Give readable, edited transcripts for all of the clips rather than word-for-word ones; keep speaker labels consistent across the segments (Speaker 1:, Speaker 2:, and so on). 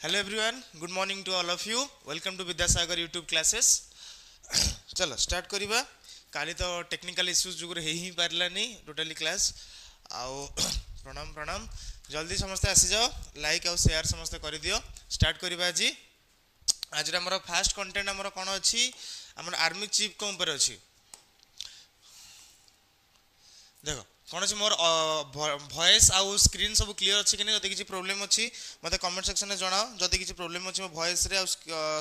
Speaker 1: Hello everyone, good morning to all of you. Welcome to Vidyasagar YouTube classes. चलो start करिबा. काली तो technical issues जुगुर ही पारलानी totally class आओ प्रणाम प्रणाम जल्दी समस्त आसी जाओ लाइक और शेयर समस्त कर दियो स्टार्ट करिबा जी. आज हमर फास्ट कंटेंट हमर कोन अछि हमर आर्मी चीफ को ऊपर अछि. देखो कौन अच्छी मोर वॉइस आउ स्क्रीन सब क्लियर अच्छी कि जब किसी प्रोब्लेम अच्छी मत कमेंट सेक्शन में जनाओ. जब किसी प्रोब्लेम अच्छी मो वॉइस रे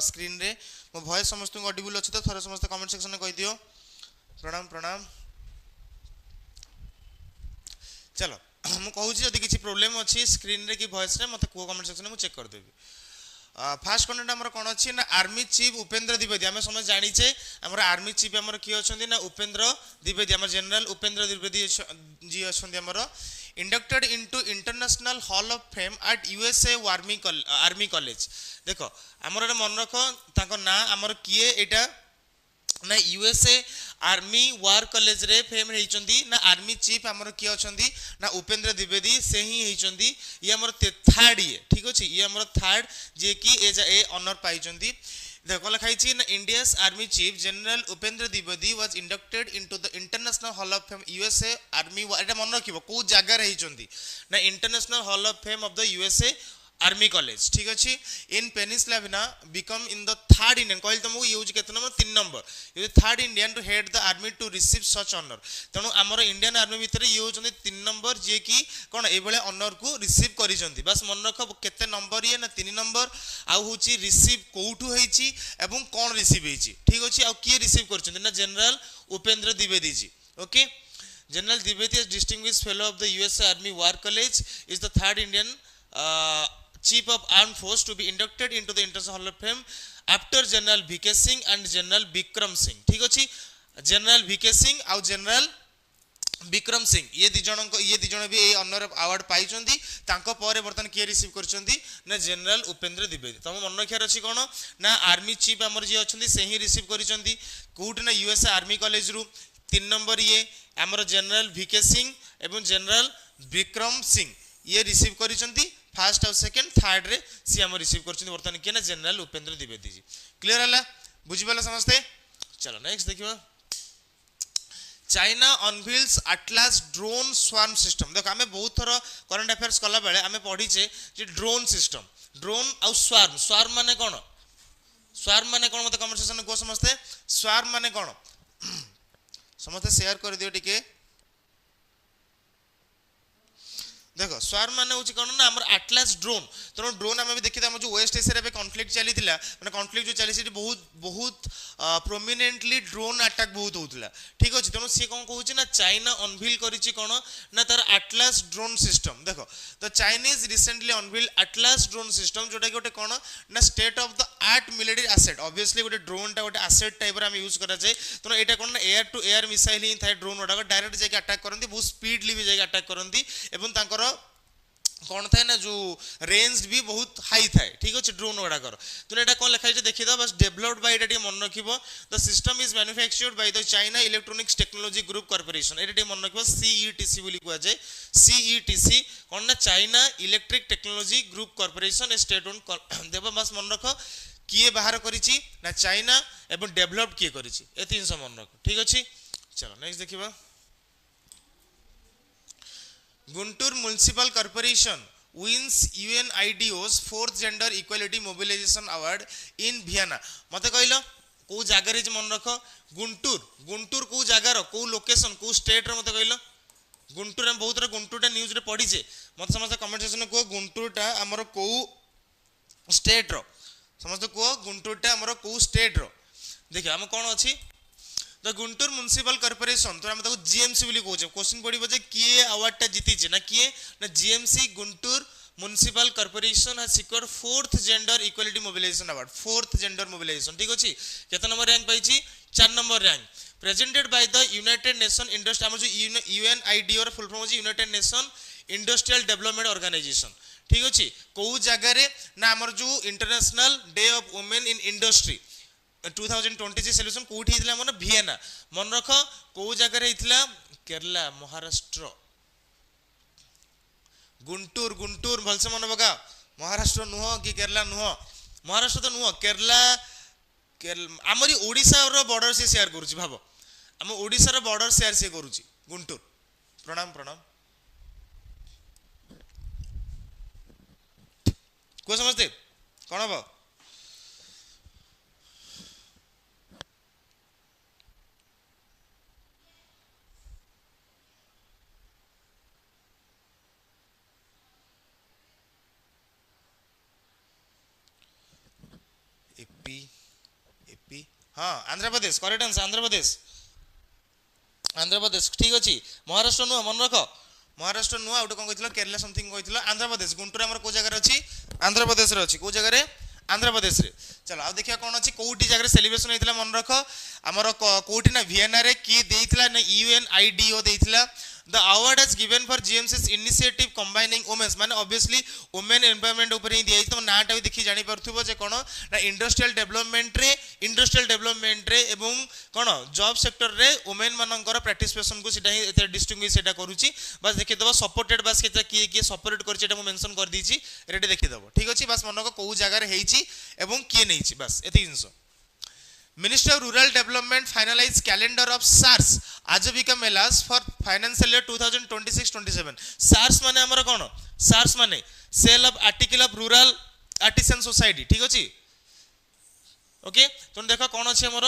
Speaker 1: स्क्रीन रे मो वॉइस समस्त ऑडिबल अच्छी तो थोड़ा समस्त कमेंट सेक्शन में कह दियो. प्रणाम प्रणाम. चलो मु कहूँ जब किसी प्रोब्लेम अच्छी स्क्रीन रे कि वॉइस रे मत को कमेंट सेक्शन में चेक कर देबी. फास्ट कंटेंट हमर कोन अछि ना आर्मी चीफ उपेंद्र द्विवेदी. आमे समझ जानिचे हमर आर्मी चीफ हमर की अछंती ना उपेंद्र द्विवेदी. हमर जनरल उपेंद्र द्विवेदी जी अछंती हमर inducted into international hall of fame at USA army college. देखो हमर मन रखो ताको ना हमर किए एटा ना यूएसए आर्मी वार कॉलेज रे फेम हेचंदी ना आर्मी चीफ हमर की अछंदी ना उपेंद्र द्विवेदी से ही हेचंदी. ये हमर थर्ड ये ठीक अछि ये हमर थर्ड जे की ए ऑनर पाइचंदी. देखो लिखाई छी ना India's army chief general Upendra Dwivedi was inducted into the international hall of fame USA army एटा मन रखिबो को जगह रे हेचंदी ना international hall of fame of the USA army college ठीक अच्छी in peninsula become in the third Indian कहल तुमको यूज केते नंबर 3 नंबर ये third Indian to head the army to receive such honour. तेणु आमर इंडियन आर्मी भितर ये होचंदी 3 नंबर जे कि कोन ए बेले ऑनर को रिसीव करिसंती. बस मन रख केते नंबर ये ना 3 नंबर आउ होची रिसीव कोठू हेची एवं कोन रिसीव हेची ठीक अछि आउ किए रिसीव करचंती ना general Upendra Dwivedi ji. Okay general Dwivedi is distinguished fellow of the US army war college is the third Indian Chief of Armed Force to be inducted into the International Hall of Fame after General VK Singh and General Bikram Singh. ठीक अछि General VK Singh और General Bikram Singh ये दिजन भी ए honour award पाइचंदी. तांको परे वर्तमान किए receive करचंदी ना जनरल उपेंद्र द्विवेदी. तम मन रखियार अछि कोन ना आर्मी चीफ हमर जे अछंदी से ही रिसीव करिचंदी कोट ना यूएस आर्मी कॉलेज रु 3 नंबर ये हमर जनरल VK सिंह एवं जनरल बिक्रम सिंह ये रिसीव करिचंदी. फास्ट और सेकंड थर्ड रे सी हम रिसीव करछन वर्तमान के ना जनरल उपेंद्र द्विवेदी जी. क्लियर हला बुझि पाला समझते. चलो नेक्स्ट देखिबा. China unveils atlas drone swarm system. देखो हमें बहुत थरो करंट अफेयर्स कला बेले हमें पढी छे जे ड्रोन सिस्टम ड्रोन और स्वार्म. स्वार्म माने कोन मते कमेंट सेक्शन में को समझते. स्वार्म माने कोन समझते शेयर कर दियो टिके. देखो स्वार्म माने होची कोन ना हमर एटलास ड्रोन. तो ड्रोन हमें भी देखि हम जो वेस्ट एशिया रे कॉन्फ्लिक्ट चली थिला माने कॉन्फ्लिक्ट जो चली सी बहुत प्रोमिनेंटली ड्रोन अटैक बहुत होतला ठीक अछि. तनो सी कोन कहूची ना चाइना अनवील करिछि कोन ना तार एटलास ड्रोन सिस्टम. देखो the Chinese recently unveil atlas drone system जोटा कि गोटे कोन ना state of the art military asset. Obviously गोटे ड्रोन टा गोटे एसेट टाइप रे हम यूज करा जाय. तनो एटा कोन ना एयर टू एयर मिसाइल ही थाय ड्रोन ओडा डायरेक्ट जाके अटैक करंती बहुत स्पीडली भी जाके अटैक करंती एवं तांकर कौन था ना जो रेंज भी बहुत हाई थाए ठीक अच्छे ड्रोन गुड़ा कर. तो एटा कौन लिखा है देखी बस डेवलप्ड बाय एटा मन रखिबो. The system is manufactured by the China Electronics Technology Group Corporation. एटा मन रखिबो CETC बोली कुआ जाय. CETC कौन ना China electric technology Group corporation state own देबो. बस मन रखो किए बाहर करिछि ना चाइना एवं डेवलप्ड किए करिछि ए तीन सब मन रखो ठीक अछि. चलो नेक्स्ट देखिबा. Guntur Municipal Corporation wins UNIDO's 4th Gender Equality Mobilization Award in Vienna. मते कहलो को जगह रे मन रखो गुंटूर को जगह रो को लोकेशन को स्टेट रो मते कहलो. गुंटूर हम बहुत रे गुंटूर टा न्यूज रे पढी छे मते समस्त कमेंट सेक्शन में को गुंटूर टा हमर को स्टेट रो समस्त को गुंटूर टा हमर को स्टेट रो. देखियो हम कोन अछि द गुंटूर म्युनिसिपल कॉर्पोरेशन. तो हम ताको जीएमसी बोली कहू. क्वेश्चन पडिबो जे किए अवार्ड टा जीति छै ना किए ना GMC Guntur municipal corporation has secured 4th gender equality mobilisation award. 4th gender mobilisation ठीक अछि. केतना नंबर रैंक पाइछि 4 number rank presented by the United Nation industry. हम जो UNIDO र फुल फॉर्म अछि United Nation Industrial Development Organization ठीक अछि. को जगह रे ना हमर जो International day of women in Industry 2020 celebration कोठी हितला मन वियना. मन रख को जगह रे हितला केरला महाराष्ट्र गुंटूर भलसे मन बगा महाराष्ट्र नुह कि केरला नुह महाराष्ट्र तो नुह केरला आमरी ओडिशा रो बॉर्डर से शेयर करूची भाव आम ओडिशा रो बॉर्डर शेयर से करूची गुंटूर प्रणाम प्रणाम को समझते कौन हम एपी एपी हाँ आंध्र प्रदेश करेक्ट आंसर आंध्र प्रदेश ठीक अच्छे महाराष्ट्र नुह मन रख महाराष्ट्र नुह आउट कौन कहल केरला समथिंग कहल आंध्र प्रदेश गुंटूर आम कौ जगह अच्छी आंध्र प्रदेश अच्छी कौ जगह आंध्र प्रदेश रे चलो आउ देखिए कौन अच्छी कौटी जगह सेलिब्रेशन होता मन रख आमर कौटी ना भिएना रे किए देइथिला ना UNIDO देइथिला The award is given for GMC's initiative combining women's माने obviously women empowerment ऊपर ही दिया तो नाटा भी देखि जानि परथुबो जे कोन ना इंडस्ट्रियल डेवलपमेंट रे एवं कोन जॉब सेक्टर रे वुमेन मानकर पार्टिसिपेशन को सेटा ही एते डिस्टिंग्विश सेटा करूची बस देखि दबो सपोर्टेड बस केता किए सपोर्ट करछि एटा मु मेंशन कर दीची रेडी देखि दबो ठीक अछि बस मन को को जगह रे हेछि एवं किए नैछि बस एति जिंस Ministry of Rural Development finalized calendar of SARS Ajivika Melas for financial year 2026-27 SARS माने हमर कोन SARS माने Sale of Article of Rural Artisan Society ठीक अछि ओके तो देखो कोन अछि हमर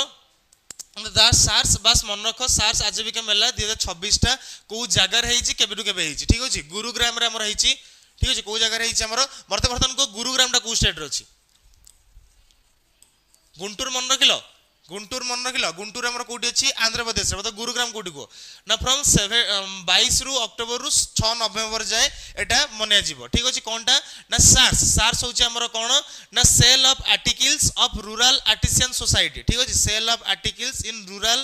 Speaker 1: दा SARS बस मन रखो SARS आजीविका मेला 2026 टा को जगह हेछि केबेटु केबे हेछि ठीक अछि गुरुग्राम रे हमर हेछि ठीक अछि को जगह हेछि हमर वर्तमान को गुरुग्राम टा को स्टेट रे अछि गुंटूर मन रखिलो गुंटूर गुंटूर हमर कोठी अछि आंध्र प्रदेश रे मतलब गुरुग्राम कोठी को ना फ्रॉम 22 रु अक्टोबर रु 6 नवंबर जाए एटा मने जीवो ठीक अछि कोनटा ना SARS होछि हमर कोन ना sale of articles of rural artisan society ठीक अछि sale of articles in rural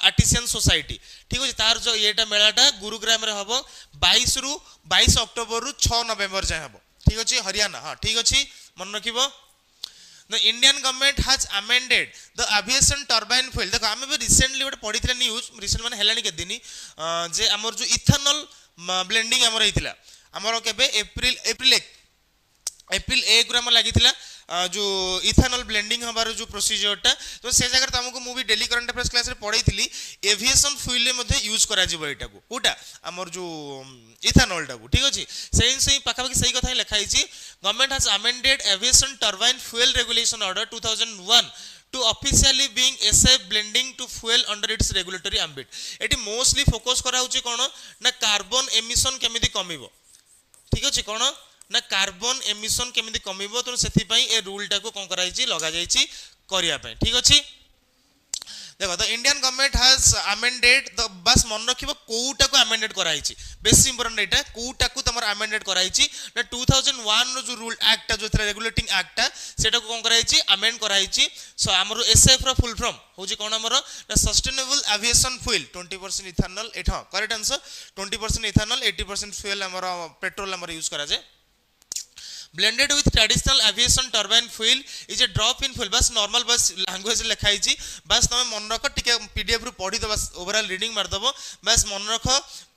Speaker 1: artisan society ठीक अछि तार जो एटा मेलाटा गुरुग्राम रे हबो 22 अक्टोबर रु 6 नवंबर जाए हबो ठीक अछि हरियाणा हां ठीक अछि मन रखिबो The Indian government has amended the aviation turbine fuel देखो आमे भी रिसेंटली गोटे पढिथिला न्यूज रिसेंट माने हेलानी के दिनी जे हमर जो इथेनॉल ब्लेंडिंग हमर हेतिला हमर केबे एप्रिल 1 रे हम लागिथिला जो इथेनॉल ब्लेंडिंग हमार जो प्रोसीजर टा तो से जगह तुमको मु भी डेली करंट अफेयर्स क्लास रे पढैथिली एविएशन फ्यूल रे मध्ये यूज करा जिवो एटा को कोटा हमर जो इथेनॉल टा को ठीक अछि सही पाखा पाखी सही कथा लिखा हिची government has amended aviation turbine fuel regulation order 2001 to officially being essay blending to fuel under its regulatory ambit eighty mostly focus करा होची कोन ना कार्बन एमिशन केमिति कमिवो ठीक अछि कोन ना कार्बन एमिशन केमिति कमिवो तो सेथि पई ए रूल टा को कोन कराई छि लगा जाई छि करिया पई ठीक अछि देखो the Indian government has amended the bus मन रखिबो कोउटा को अमेंडेड कराई छि बेसी इंपोर्टेंट एटा कोउटा को तमर अमेंडेड कराई छि ना 2001 रो जो रूल एक्ट जो रेगुलेटिंग एक्ट सेटा को कोन कराई छि अमेंड कराई छि सो हमरो एसएफ रो फुल फॉर्म होजी कोन हमरो ना सस्टेनेबल एविएशन फ्यूल 20% इथेनॉल एठा करेक्ट आंसर 20% इथेनॉल 80% फ्यूल हमरो पेट्रोल हमरो यूज करा जाय blended with traditional aviation turbine fuel is a drop in fuel बस normal बस language लिखा हिची बस तमे मन रख टिके पीडीएफ रु पढी दबा ओवरऑल रीडिंग मार दबो बस मन रख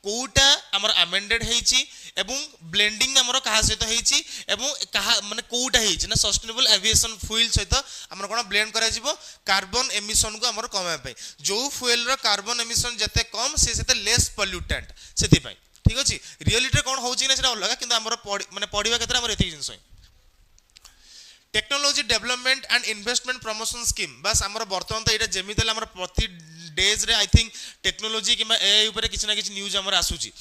Speaker 1: कोउटा हमर अमेंडेड हेची एवं ब्लेंडिंग हमर कहा सहित हेची एवं कहा माने कोउटा हेची ना सस्टेनेबल एविएशन फ्यूल सहित हमर कोन ब्लेंड करा जिवो कार्बन एमिशन को हमर कमे पई जो फ्यूल रो कार्बन एमिशन जते कम से सेते लेस पोल्यूटेंट सेति पई ठीक अछि रियलिटी कोन होउची ना सेटा अलग किंतु हमर माने पढिबा केतरा हमर एति जिंस technology development and investment promotion scheme बस हमर वर्तमान तो एटा जेमितल हमर प्रति डेज रे I think technology keema AI ऊपर किछ ना किछ न्यूज हमर आसुची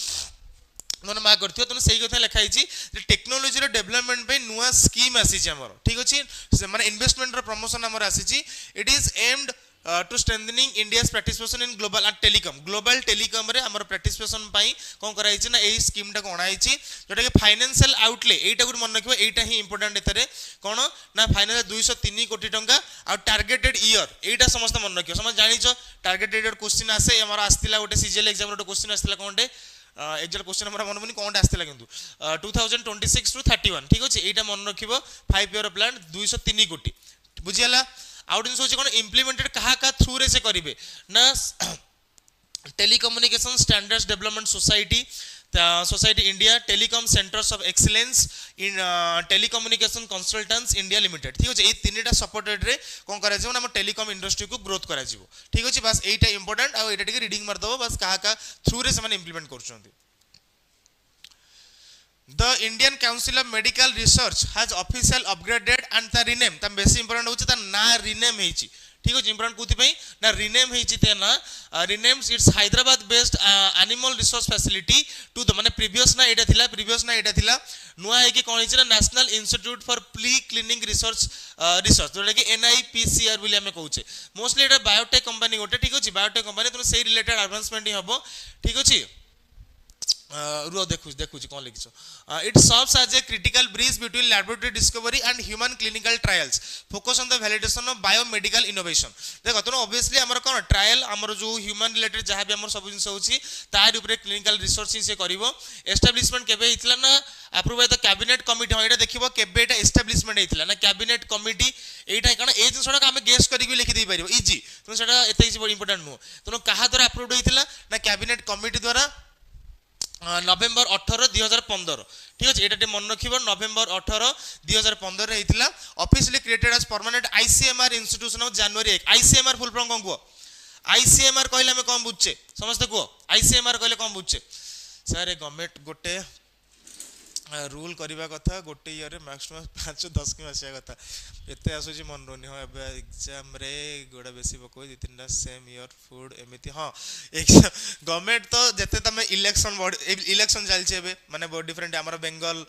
Speaker 1: नोन मा करथियो तने सही कथा लिखा हिची जे टेक्नोलॉजी रो डेवलपमेंट पे नुवा स्कीम आसी छ हमर ठीक अछि माने इन्वेस्टमेंट रो प्रमोशन हमर आसी छी it is aimed to strengthening India's participation in global and telecom रे हमर पार्टिसिपेशन पई कोन कराई छी ना एही स्कीम टा कोणाई छी जोटा के फाइनेंशियल आउटले एटा गुड मन रखिबो एटा ही इंपोर्टेंट एतरे कोन ना फाइनल 203 कोटी टंका आ टारगेटेड ईयर एटा समस्त मन रखियो समझ जानि छ टारगेटेड क्वेश्चन आसे हमर आस्तिला गोटे सीजीएल एग्जाम रो क्वेश्चन आस्तिला कोनटे एक्चुअल क्वेश्चन हमर मन बनी कोनटा आस्तिला किंतु 2026 टू 31 ठीक अछि एटा मन रखिबो 5 ईयर प्लान 203 कोटी बुझियाला आउटइन सोचे कोन इंप्लीमेंटेड कहा का थ्रू रे से करिवे ना telecommunication standards development society society India telecom centres of excellence in telecommunication consultants India limited ठीक अच्छे ये तीनटा सपोर्टेड रे कौन करा हम टेलीकॉम इंडस्ट्री को ग्रोथ करा ठीक अच्छे बस यहीटा इंपोर्टेंट आउ एटा रीडिंग मारदब बस क्या थ्रू रे से इम्प्लीमेंट कर The Indian Council of Medical Research has officially upgraded and the rename तम बेसी इंपोर्टेंट होची ता ना रीनेम हेची ठीक अछि इंपोर्टेंट कोथि पई ना रीनेम हेची ते ना renames its Hyderabad based animal resource facility to the माने प्रीवियस ना एटा थिला नुआ है कि कोन हेची ना National institute for pre clinic research जोटा कि NIPCR बोली हमें कहूचे मोस्टली एटा बायोटेक कंपनी गोटे ठीक अछि बायोटेक कंपनी तुम से रिलेटेड एडवांसमेंट ही हबो ठीक अछि रुआ देखु कौन लिखिछ it serves as a critical bridge between laboratory discovery and human clinical trials focus on the validation of biomedical innovation देखो तो ऑब्वियसली हमर कोन ट्रायल हमर जो ह्यूमन रिलेटेड जहां भी हमर सब जिंस होची तार ऊपर क्लिनिकल रिसर्च से करिवो एस्टैब्लिशमेंट केबे हितला ना approve by the cabinet committee हो एटा देखिबो केबे एटा एस्टैब्लिशमेंट हितला ना कैबिनेट कमिटी एटा कण ए जिंसडा हम गेस करिक लिखि दे परिबो इजी तुम सेटा एते इजी बड़ इंपोर्टेंट नो तुम कहा द्वारा अप्रूव्ड हितला ना कैबिनेट कमिटी द्वारा नवेम्बर 18 2015 ठीक अच्छे ये मन रख नवेम्बर 18 2015 रे हितला officially created as permanent ICMR institution of January 1 ICMR full form कौन कह ICMR कहले हमें कौन बुझे समस्त कह ICMR कहले कौन बुझे सर गवर्नमेंट गोटे रूल करवा कथा गोटे ईयर मैक्सिमम 5-10 की आसिया कथा एते आसुची मन रोनी हो एबे एग्जाम रे गोडा बेसी पको दि तीनटा सेम ईयर फूड एमिति हां गवर्नमेंट तो जते तमे इलेक्शन चलछे एबे माने बहुत डिफरेंट हमर बेंगल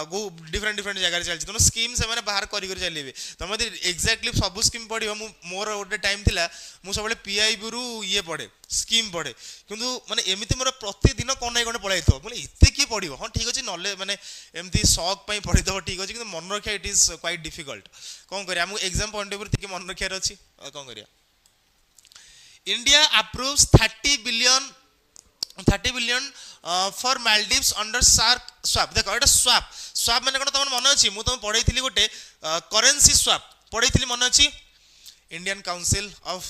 Speaker 1: गो डिफरेंट जगह चलछि तो स्कीम से माने बाहर करी चलिबे तमे एक्जेक्टली सब स्कीम पढिबो मोर गोटे टाइम थिला मु सबले PIB रु ये पढे स्कीम पढे किंतु माने एमिति मोर प्रतिदिन कोन नै कोन पढाइतो बोले इते की पढिबो हां ठीक अछि नॉलेज माने एमती शौक पई पढि दबो ठीक अछि किंतु मन रखिया इट इज क्वाइट डिफिकल्ट कोन करिया हमु एग्जाम पॉइंट ऑफ व्यू थिके मन रखिया अछि कोन करिया India approves 30 billion for Maldives under swap देखो एटा swap माने कोन तमन मन अछि मु तुम पढैथिली गोटे करेंसी swap पढैथिली मन अछि Indian council of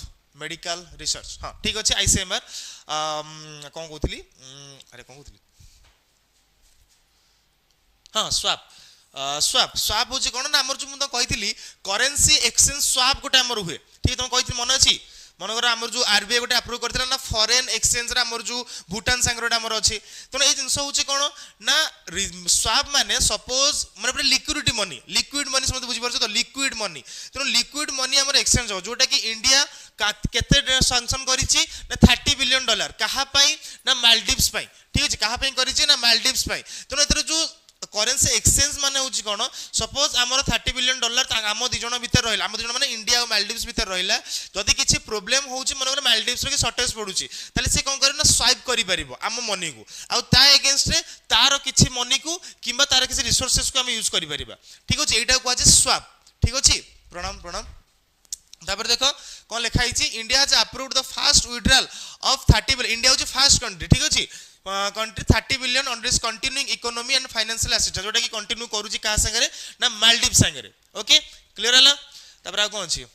Speaker 1: medical research हां ठीक अछि ICMR कोन कहउथिली अरे कोन कहउथिली हां swap होछि कोन ना हमर जो मु तो कहिथिली करेंसी एक्सचेंज swap गोटे हमर हुए ठीक तुम कहिथिली मन अछि मनोगर आमर जो RBI गोटे अप्रूव करथिला ना फॉरेन एक्सचेंज रे हमर जो भूटान संगरोटा हमर अछि तो ए जिंस होछि कोन ना स्वाप माने सपोज माने पूरा लिक्विड मनी समझ बुझि परछ तो लिक्विड मनी तो लिक्विड मनी हमर एक्सचेंज हो जोटा कि इंडिया केते सैंक्शन करिछि ना $30 बिलियन कहा पई ना मालदीव्स पई ठीक अछि कहा पई करिछि ना मालदीव्स पई तो एतर जो करेंसी एक्सचेंज माने होछि कोन सपोज हमर $30 बिलियन आम दिजन भीतर रहिला आम दिजन माने इंडिया और मालदीव्स भीतर रहिला जदि किछि प्रॉब्लम होछि मनकर मालदीव्स रे शॉर्टेज पडुछि ताले से कोन करे ना स्वाइप करि परिबो आम मनी को आ ता अगेंस्ट रे तार किछि मनी को किबा तार किछि रिसोर्सेस को हम यूज करि परिबा ठीक अछि एटा को अछि स्वाप ठीक अछि प्रणाम तापर देखो कोन लिखा हिछि India has approved the first withdrawal of 30 billion India होछि फास्ट कंट्री ठीक अछि country 30 billion on this continuing economy and financial assistance जोटा कि कंटिन्यू करूची का संगे ना मालदीव संगे ओके क्लियर हला तापर आ कोन अछि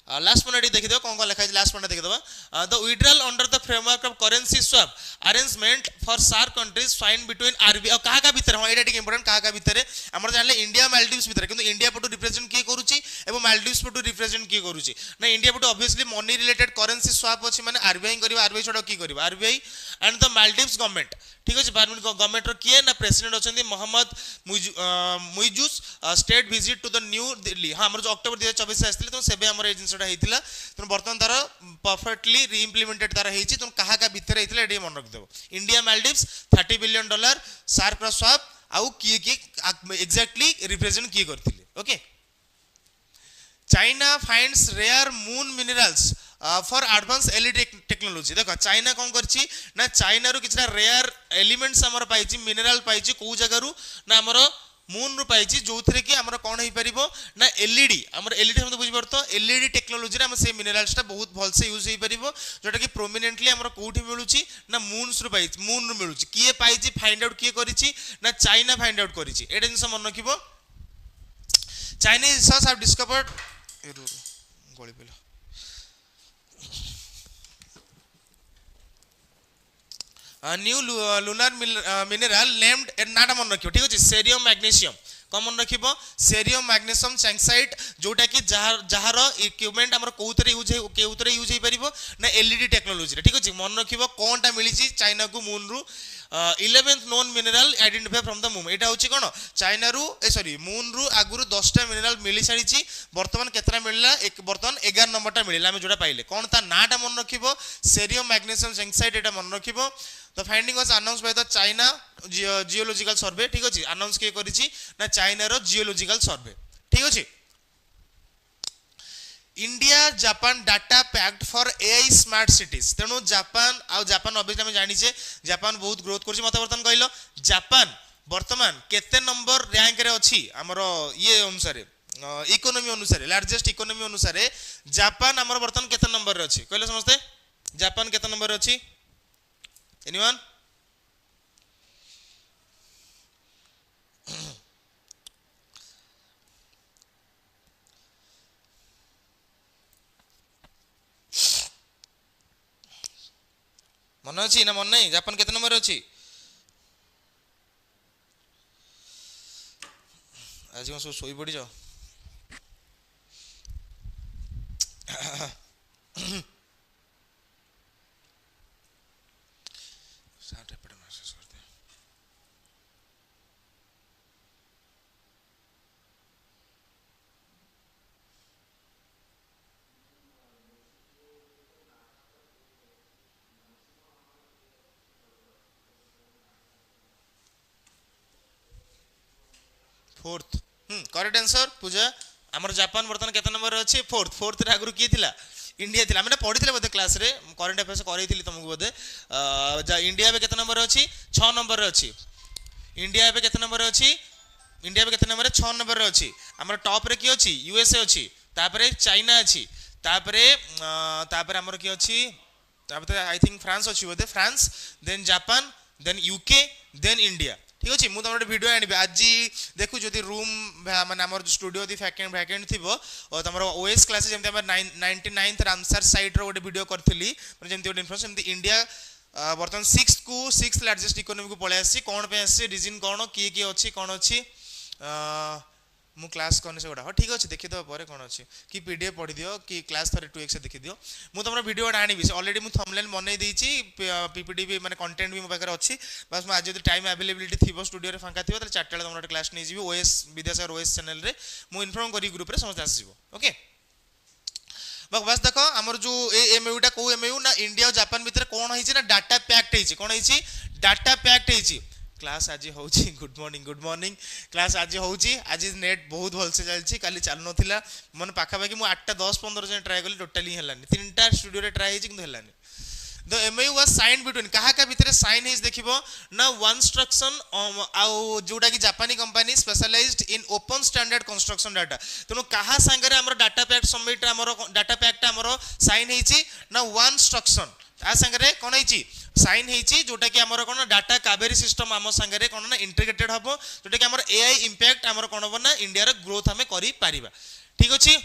Speaker 1: लास्ट पॉइंट देखि दो कोन लिखा है लास्ट पॉइंट देखि दबा the withdrawal under the framework of currency swap arrangement for सार कंट्रीज फाइन बिटवीन RBI और कहा भीतर हां एटा ठीक इंपोर्टेंट कहा भीतर हमर जानले इंडिया मालदीव्स भीतर किंतु इंडिया पटु रिप्रेजेंट के करूची एवं मालदीव्स पटु रिप्रेजेंट के करूची ना इंडिया पटु obviously money related currency swap अछि माने RBI करिबा RBI छोडा की करिबा RBI and the Maldives government ठीक अछि गवर्नमेंट रो किए ना प्रेसिडेंट अछंदी Mohammed Muizzu's state visit to the New Delhi हां हमर जो अक्टोबर 2024 से आस्थिले तो सेबे हमर एजेंसीटा हेतिला तो वर्तमान तार परफेक्टली रीइम्प्लीमेंटेड तार हेछि तो कहा का भीतर हेतिला एडी मन रख देबो इंडिया मालदीव्स $30 बिलियन सार्क रो स्वैप आउ किए एग्जैक्टली रिप्रेजेंट किए करथिले okay China finds rare moon minerals for advance LED technology देखो चाइना कोन करछि ना चाइना रो किछना रेयर एलिमेंट्स हमर पाइछि मिनरल पाइछि को जगह रु ना हमर मून रु पाइछि जोथरे कि हमर कोन होई परिबो ना LED हमर LED हम तो बुझि परतो LED टेक्नोलॉजी रे हम से मिनरल्स ता बहुत भल से यूज होई परिबो जोटा कि प्रोमिनेंटली हमर कोठी मिलुछि ना मून्स रु पाइछि मून रु मिलुछि किए पाइछि फाइंड आउट किए करिछि ना चाइना फाइंड आउट करिछि एटा जिंस मन रखिबो चाइनीज रिसर्च हैव डिस्कवर्ड गोली पेला न्यू लुनार मिनरल नेम्ड नाटा मन रखियो ठीक अछि सेरियम मैग्नीशियम कॉमन रखिबो सेरियम मैग्नीशियम सैंक्साइड जोटा कि जहार इक्विपमेंट हमर कोउतरे यूज हे परिबो ना एलईडी टेक्नोलॉजी ठीक अछि मन रखिबो कोनटा मिलिछि चाइना को मून रु 11th known mineral identify from the moon एटा होछि कोन चाइना रु सॉरी मून रु आगुरु 10टा मिनरल मिली सारिछि वर्तमान केतरा मिलला एक वर्तमान 11 नंबरटा मिलिला हम जोटा पाइले कोन ता नाटा मन रखिबो सेरियम मैग्नीशियम सैंक्साइड एटा मन रखिबो The finding was announced by the China Geological Survey ठीक अछि अनाउंस के करिछि ना चाइना रो जियोलॉजिकल सर्वे ठीक अछि India Japan data pact for AI smart cities तेनु जापान ऑब्वियसली हम जानि छे जापान बहुत ग्रोथ करछि मते वर्तमान कहलो जापान वर्तमान केते नंबर रैंक रे अछि हमरो ये अनुसार इकोनॉमी अनुसार लार्जेस्ट इकोनॉमी अनुसार जापान हमर वर्तमान केते नंबर रे अछि कहलो समझते जापान केते नंबर रे अछि Anyone? मन अच्छी ना मन नहीं जापान केते नंबर अच्छी आज कौन सब सोई पड़ी जाओ फोर्थ करेक्ट आंसर पूजा हमर जापान वर्तमान केते नंबर अछि फोर्थ रे आगु की थिला इंडिया थिला हमने पढिथिले बोधे क्लास रे करंट अफेयर्स करैथिली तुमको बोधे इंडिया बे केते नंबर अछि 6 नंबर रे अछि इंडिया बे केते नंबर रे अछि इंडिया बे केते नंबर रे 6 नंबर रे अछि हमर टॉप रे की अछि यूएसए अछि तापरे चाइना अछि तापरे हमर की अछि तापरे आई थिंक फ्रांस अछि बोधे France then Japan then UK then India ठीक अछि मु तमरे वीडियो आनिबे आज देखु जदि रूम माने हमर स्टूडियो दि वैकेंट थिबो और तमर ओएस क्लासेस जेमते हमर 99th आंसर साइट रो गोटे वीडियो करथिली माने जेमते गोटे इन्फॉर्मेशन जेमते इंडिया वर्तमान 6th लार्जेस्ट इकोनॉमी को पळे आसी कोन पे आसी रीजन कोन की अछि कोन अछि मु क्लास करने से गोटा हाँ ठीक अच्छे देखी देवा कौन अच्छे कि पीडीएफ पढ़ी दियो कि क्लास थरे 2x देखी दियो मु तुम वीडियो आनी ऑलरेडी मु थंबनेल बनई देछि पीपीटी भी माने कंटेंट भी मो पाखरे अछि बस आज जदि टाइम अवेलेबिलिटी थिबो स्टूडियो रे फांका थिबो त चारटा तुम गोटे क्लास नै जिवो ओएस विद्यासागर ओएस चैनल रे मु इन्फॉर्म करी ग्रुप रे समझ आसीबो ओके बस देखो हमर जो एमयूटा को एमयू ना इंडिया और जापान भीतर कोन होइछि ना डाटा पैक्ट होइछि कोन होइछि डाटा पैक्ट होइछि क्लास आज होउछि गुड मॉर्निंग क्लास आज होउछि आज नेट बहुत भल से चलछि काली चालु नथिला मन पाखा पाखी मु 8 10 15 जन ट्राई करली टोटली हेलानी तीनटा स्टूडियो रे ट्राई हेछि किंतु हेलानी the MoU was sign between कहा का भीतर साइन हेज देखिबो ना वन स्ट्रक्चर आउ जोटा कि जापानी company specialised in open standard construction data तनो कहा संगे हमर डाटा पैक्ट सबमिट हमर डाटा पैक्ट हमर साइन हेछि ना वन स्ट्रक्चर आ संगे कोन हेछि साइन हेछि जोटा कि हमर कोन डाटा कावेरी सिस्टम हम संगे कोन ना इंटीग्रेटेड हबो जोटा कि हमर एआई इंपैक्ट हमर कोन हबो ना इंडिया रे ग्रोथ हमें करि पारिबा ठीक अछि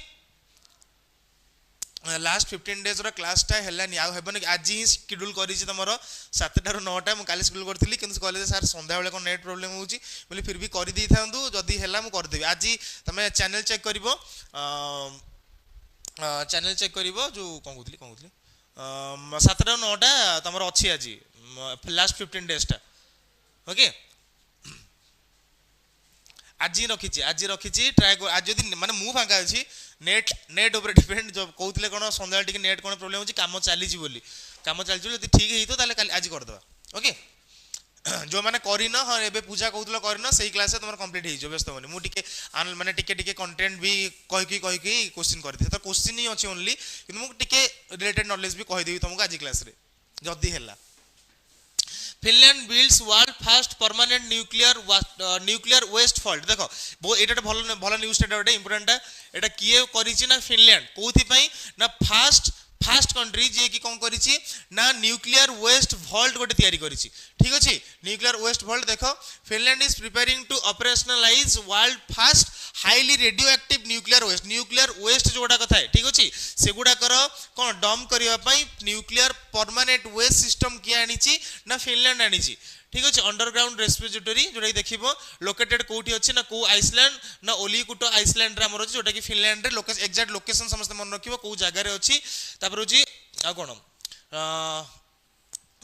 Speaker 1: लास्ट 15 डेज रो क्लास टा हेलानी आ हेबन आज ही शेड्यूल करी छी तमरो 7 टा रो 9 टा मु काली शेड्यूल करथिली किंतु कॉलेज सर संध्या बेले कोन नेट प्रॉब्लम होउची बोली फिर भी करि दै थांदु जदी हेला मु कर देबी आज तमे चैनल चेक करिवो चैनल चेक करिवो जो कोन कहउतली 7 टा 9 टा तमरो अछि आज लास्ट 15 डेज टा ओके आज रखी ट्राई आज जदि माने मु फांका अछि नेट ऊपर डिपेंड जो कहउतले कोन संध्या टिके नेट कोन प्रॉब्लम होची काम चली जी बोली काम चली जी जदि ठीक हेतो ताले काली आज कर दबा ओके जो माने करिन हां एबे पूजा कहउतला करिन सही क्लास से तमर कंप्लीट हे जो व्यस्त होनी मु टिके माने टिके कंटेंट भी कहि क्वेश्चन कर दे तो क्वेश्चन ही अछि ओनली किंतु मु टिके रिलेटेड नॉलेज भी कहि देबी तुमको आज क्लास रे जदी हेला Finland builds world first permanent nuclear waste vault देखो वो एटा भल न्यूज एटा इंपोर्टेंट एटा किए करिछि ना फिनलैंड कोथि पई ना फर्स्ट फास्ट कंट्री जे कि कौन करिछि ना न्यूक्लियर वेस्ट वॉल्ट गोटे तयारी करिछि ठीक अछि न्यूक्लियर वेस्ट वॉल्ट देखो Finland is preparing to operationalise world first highly radioactive nuclear waste जोड़ा कथा है ठीक अछि सेगुडा कर कोन डम करिया पई न्यूक्लियर परमानेंट वेस्ट सिस्टम कि आनिछि ना फिनलैंड आनिछि ठीक अच्छे अंडरग्राउंड रेस्पिरेटरी जोटा देखिबो लोकेटेड कोठी अछि ना को आइसलैंड ना ओलीकुटो आइसलैंड रे हमर अछि जोटा कि फिनलैंड रे एग्जैक्ट लोकेशन समस्त मन रखिबो को जगह रे अछि तापर अछि आ कोन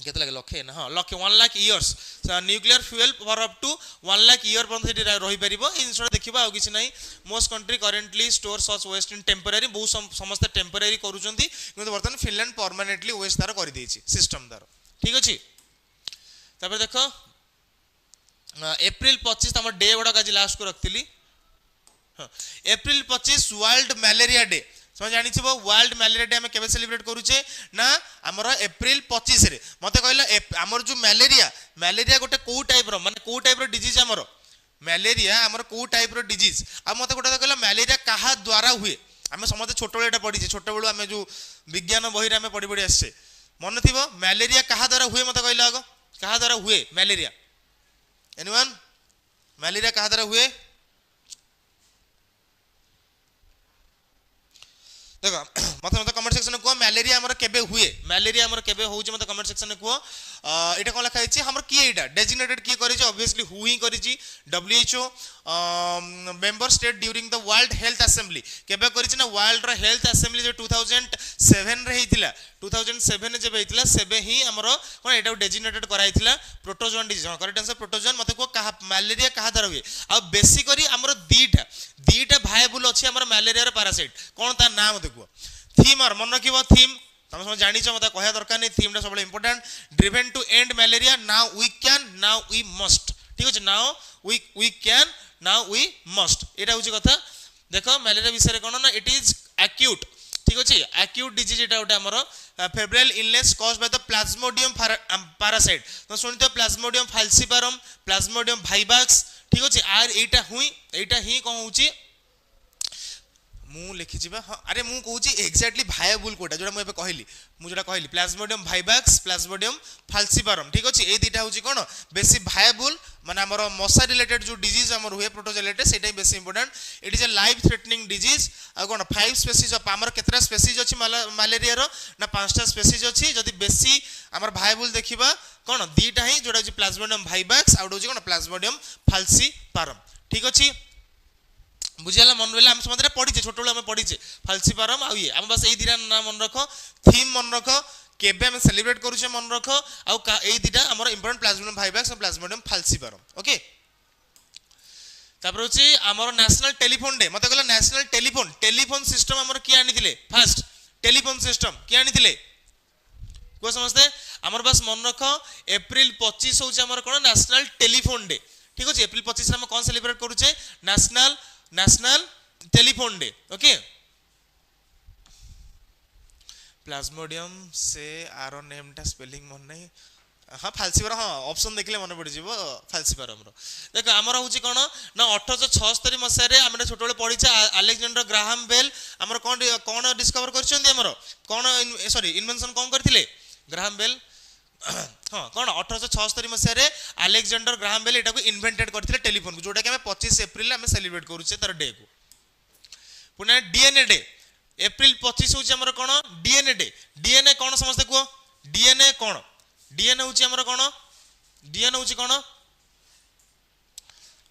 Speaker 1: केते लागे लखे ना हां लखे 1 lakh years nuclear fuel for up to 1 lakh year पर्यंत सेठी रही परिबो इन शॉर्ट देखिबा आ किछि नै most country currently store such waste in temporary बहुत समस्त टेम्पररी करूचंती किंतु वर्तमान फिनलैंड परमानेंटली वेस्ट तार कर देछि सिस्टम तार ठीक अछि तापर देखो एप्रिल 25 हम डे गुड़ा आज लास्ट को रखती एप्रिल 25 वर्ल्ड मलेरिया डे समझ जानी वर्ल्ड मलेरिया डे आम केबे सेलिब्रेट करूचे ना आमर एप्रिल 25 रे मते कहला आमर जो मलेरिया गोटे को टाइप रो माने को टाइप रो डिजीज आमर मलेरिया आमर को टाइप रो डिजीज आ मते गोटे कहला मलेरिया कहा द्वारा हुए आम समस्त छोट बेले पढ़ी छोट बेलू आम जो विज्ञान बही रे आम पढ़ी पढ़ी आसे मन थिबो मलेरिया कहा द्वारा हुए मते कहला आगो कहा द्वारा हुए मलेरिया एनीवन मलेरिया कहा द्वारा हुए देखो मत कमेंट सेक्शन में कहो मलेरिया हमर केबे हुए मलेरिया हमर केबे होउचे मत कमेंट सेक्शन में कहो एटा कोन लिखा हिची हमर की एटा डेजिग्नेटेड की करिछि ऑब्वियसली हु ही करिछि WHO member state during the World Health Assembly केबे करिछि ना वर्ल्ड रो हेल्थ असेंबली जो 2007 रे हितिला 2007 रे जेबे हितिला सेबे ही हमर कोन एटा डेजिग्नेटेड कराइतिला protozoan disease correct answer protozoan मते को कहा मलेरिया कहा द्वारा हुए आ बेसिकली हमर दीटा भायबुल अछि हमर मलेरिया रो पैरासाइट कोन ता नाम देखो थीम और मन रखिबो थीम तुम सब जानि छ मते कहया दरकार नै थीम टा सबले important driven to end malaria now we can now we must ठीक अछि now we can now we must एटा होची कथा देखो मलेरिया विषय कोन ना इट इज एक्यूट ठीक अछि एक्यूट डिजीज एटा ओटा हमर febrile illness caused by the plasmodium parasite तो सुनितो प्लाज्मोडियम फाल्सिपारम प्लाज्मोडियम वाइवाक्स ठीक अछि आर एटा ही कोन होची मु लिखि जिबा हां अरे मु कहूची एग्जैक्टली भायबुल कोटा जोडा मु एबे कहली मु जोडा कहली प्लाज्मोडियम वाइवाक्स प्लाज्मोडियम फाल्सिपारम ठीक अछि ए दिटा होची कोन बेसी भायबुल माने हमर मशा रिलेटेड जो डिजीज हमर हुए प्रोटोजोलेटे सेटा बेसी important it is a life threatening disease आ कोन 5 स्पीशीज ऑफ हमर केतरा स्पीशीज अछि मलेरिया रो ना 5टा स्पीशीज अछि जदी बेसी हमर भायबुल देखिबा कोन दीटा ही जोडा अछि प्लाज्मोडियम वाइवाक्स आउट होची कोन प्लाज्मोडियम फाल्सिपारम ठीक अछि बुझियाला मन बेला हम समझरे पढिचे छोट बेला हम पढिचे फाल्सिपारम आ ये हम बस ए दिरा नाम मन रखो थीम मन रखो केबे हम सेलिब्रेट करूचे मन रखो आ ए दिटा हमर इंपोर्टेंट प्लाज्मोडियम वाइवाक्स और प्लाज्मोडियम फाल्सिपारम ओके तापर होची हमर नेशनल टेलीफोन डे मते कहला नेशनल टेलीफोन सिस्टम हमर की आनिथिले फर्स्ट टेलीफोन सिस्टम की आनिथिले को समझते हमर बस मन रखो एप्रिल 25 होची हमर कोन नेशनल टेलीफोन डे ठीक अछि एप्रिल 25 रे हम कोन सेलिब्रेट करूचे national telephone day okay Plasmodium से आरो नेम टा स्पेलिंग मन नहीं हाँ फाल्सिपारम हाँ ऑप्शन देखले मन पड़ जीवो फाल्सिपारम रो देखो हमर होची कोन ना 1876 मसिया रे हमरे छोट बेले पढिचा अलेक्जेंडर ग्राहम बेल हमर कोन डिस्कवर करछन्ती हमर कोन सॉरी इन्वेंशन कोन करथिले ग्राहम बेल हाँ कौन 1876 मसीह अलेक्जेंडर ग्राहम बेल एटा को इन्वेंटेड करथिले टेलीफोन को जोटा कि हमें 25 एप्रिल हमें सेलिब्रेट करूचे तार डे को पुणे डीएनए डे एप्रिल 25 होची हमर कोन डीएनए डे डीएनए कोन समझते को डीएनए कोन डीएनए होची हमर कोन डीएनए होची कोन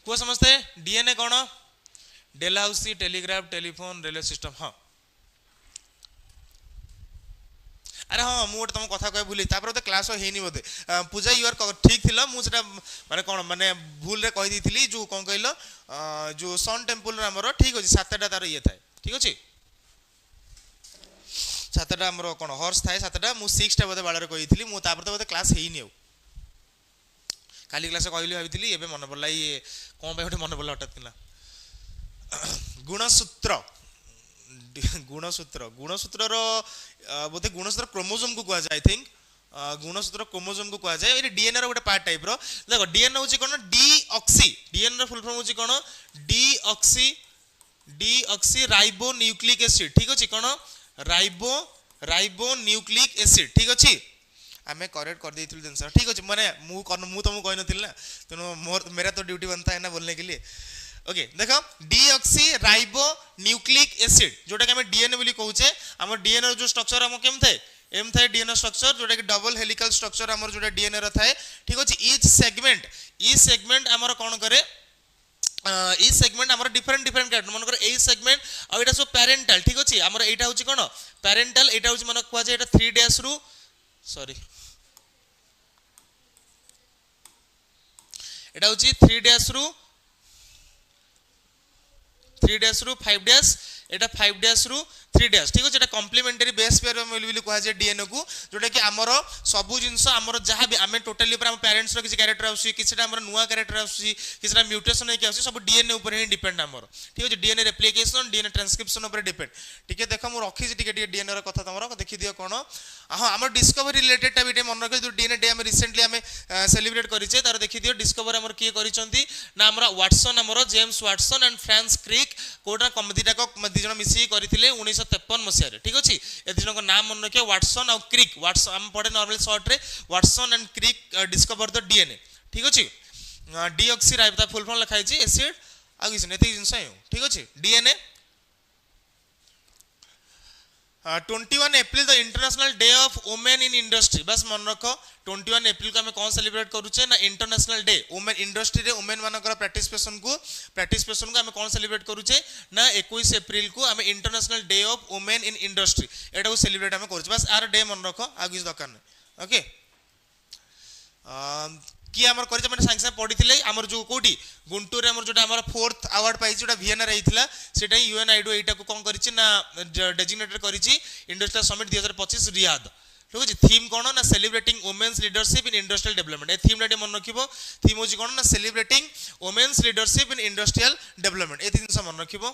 Speaker 1: को समझते डीएनए कोन Dalhousie telegraph telephone railway system हाँ अरे हाँ मुझे तुम कथा कह भूली तापर तो क्लास हेनी बोधे पूजा यूर ठीक थिला मु सेटा माने कोन माने भूल रे कहि दिथिली जो कोन कहलो जो सन टेंपल रे हमरो ठीक अछि सातटा तार ये थाए ठीक अछि सातटा हमरो कोन हॉर्स थाए सातटा मु 6 टा बोधे बाळरे कहि दिथिली मु तापर तो बोधे क्लास हेनी हो काली क्लास कहली भाबिथिली एबे मन पड़ला ये कोन बे होटे मन पड़ला हटात किना गुणसूत्र रो बोधे गुणसूत्र क्रोमोसोम को कहा जाय आई थिंक गुणसूत्र क्रोमोसोम को कहा जाय ए डीएनए रो गोटे पार्ट टाइप रो देखो डीएनए होची कोन डीऑक्सी डीएनए रो फुल फॉर्म होची कोन डीऑक्सी राइबो न्यूक्लिक एसिड ठीक अछि कोन राइबोन्यूक्लिक एसिड ठीक अच्छे आमे करेक्ट कर देइथिलु जिंस ठीक अछि माने मु तुमको कहि नथिल ना तेनो मोर मेरा तो ड्यूटी बनता है ना बोलने के लिए ओके देखो डीऑक्सी राइबो न्यूक्लिक एसिड जोटा कि हमें डीएनए बोली कहूचे हमर डीएनए जो स्ट्रक्चर हम केम थाए एम थाए डीएनए स्ट्रक्चर जोटा कि डबल हेलिकल स्ट्रक्चर हमर जोटा डीएनए र थाए ठीक अछि ईच सेगमेंट हमर कोन करे ई सेगमेंट हमर डिफरेंट कैरेक्टर मन कर एई सेगमेंट आ एटा सो पैरेंटल ठीक अछि हमर एटा होची कोन पैरेंटल एटा होची मन कोआ जे एटा 3 डैश रु सॉरी एटा होची 3 डैश रु 5 डैश एटा 5 डैश रु 3 डैश ठीक अछि एटा कॉम्प्लीमेंटरी बेस पेयर मिलबिली कोहा जे डीएनए को जोटा कि हमर सबु जिंस हमर जहां भी हमें टोटली पर हम पेरेंट्स रो किछि कैरेक्टर आउसी किछटा हमर नुवा कैरेक्टर आउसी किछटा म्यूटेशन हे कि आउसी सब डीएनए ऊपर ही डिपेंड हमर ठीक अछि डीएनए रेप्लिकेशन डीएनए ट्रांसक्रिप्शन ऊपर डिपेंड ठीक है देखो मु रखी टिके डीएनए रो कथा तमरो देखि दियो कोन हां हमर डिस्कवरी रिलेटेड टा बिटे मन रखे जो डीएनए डे हम रिसेंटली हम सेलिब्रेट करिचे तार देखि दियो डिस्कवर हमर किए करिसंती ना हमरा वाटसन हमर जेम्स वाटसन एंड फ्रांस क्रिक कोटा कमदिटा को दी जण मिसी करिथिले 1953 मसिया रे ठीक अछि ए दिनो को नाम मन रखे वाटसन और क्रिक वाटसन हम पढे नॉर्मल शॉर्ट रे Watson and Crick discover the DNA ठीक अछि डीऑक्सी राइबो फुल फॉर्म लिखाइ छी एसिड आ किछ नेति जिंस ठीक अछि DNA 21 April the international day of women in industry बस मन रखो 21 अप्रैल को हमें कौन सेलिब्रेट करूचे ना इंटरनेशनल डे वुमेन इंडस्ट्री रे वुमेन मानकर पार्टिसिपेशन को हमें कौन सेलिब्रेट करूचे ना 21 अप्रैल को हमें international day of women in industry एटा को सेलिब्रेट हमें करूचे बस आर डे मन रखो आ किछ दरकार नै ओके कि हमर करिचे माने सांग सांग पढिथिले हमर जो कोठी गुंटूर रे हमर जोटा हमर 4th अवार्ड पाइछि जोटा वीएनआर रहितला सेटा यूएनआईडीओ एटा को कोन करिछि ना डेजिग्नेटेड करिछि इंडस्ट्रियल समिट 2025 रियाद ठीक अछि थीम कोन ना celebrating women's leadership in industrial development ए थीम डाटे मन रखिबो थीम होछि कोन ना celebrating women's leadership in industrial development ए तीन सब मन रखिबो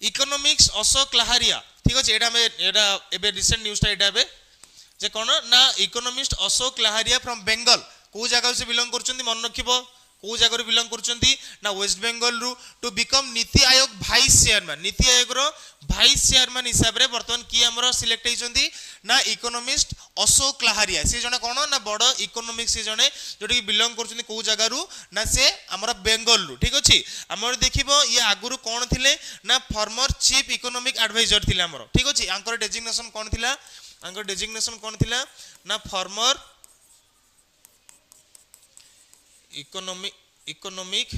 Speaker 1: इकोनॉमिक्स अशोक लाहारिया ठीक अछि एटा हम एटा एबे रिसेंट न्यूज़ टा एटा एबे जे कोन ना इकोनॉमिस्ट अशोक लाहारिया फ्रॉम बंगाल को जगह से बिलोंग करचंती मन रखिबो को जगह रे बिलोंग करचंती ना वेस्ट बंगाल रु to become NITI Aayog vice chairman NITI Aayog row vice chairman हिसाब रे वर्तमान की हमरो सिलेक्ट हेचंती ना इकोनॉमिस्ट अशोक लाहारिया से जने कोन ना बड़ इकोनॉमिक्स से जने जोटी की बिलोंग करचंती को जगह रु ना से हमरो बंगाल रु ठीक अछि हमर देखिबो ये आगुरु कोन थिले ना फॉर्मर चीफ इकोनॉमिक एडवाइजर थिले हमरो ठीक अछि आंकर डेजिग्नेशन कोन थिला आंकर डेजिग्नेशन कोन थिला ना फॉर्मर इकोनॉमिक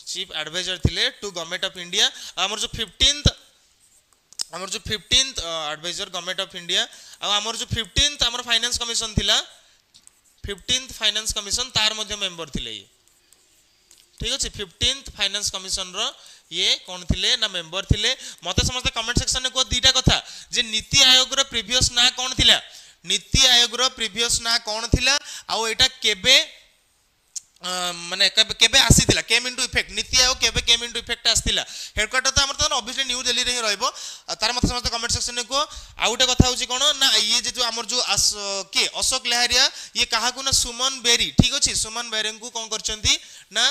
Speaker 1: चीफ एडवाइजर थिले टू गवर्नमेंट ऑफ इंडिया हमर जो 15th adviser government of India आ हमर जो 15th हमर फाइनेंस कमिशन थिला 15th फाइनेंस कमिशन तार मध्य मेंबर थिले ये ठीक अछि 15th फाइनेंस कमिशन रो ये कौन थिले ना मेंबर थिले मते समस्त कमेंट सेक्शन ने को दीटा कथा जे नीति आयोग रो प्रीवियस ना कौन थिला नीति आयोग रो प्रीवियस ना कौन थिला आ एटा केबे माने केबे आसीथिला came into effect NITI Aayog केबे केम इनटू इफेक्ट आसीथिला हेडक्वार्टर तो हमर तो ऑब्वियसली न्यू दिल्ली रे ही रहइबो तार मते समस्त कमेंट सेक्शन ने को आउटे कथा होची कोन ना ये जे जो हमर जो के अशोक लहरिया ये काहा को ना सुमन बेरी ठीक अछि सुमन बेरी को कोन करचंती ना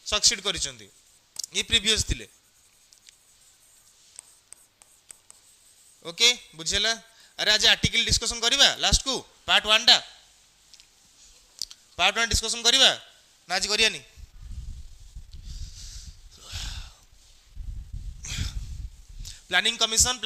Speaker 1: सक्सीड करिसंती ये प्रीवियस थिले ओके बुझेला अरे आज आर्टिकल डिस्कशन करिबा लास्ट को पार्ट 1 डिस्कशन करिबा ना आज करियानी प्लानिंग कमिशन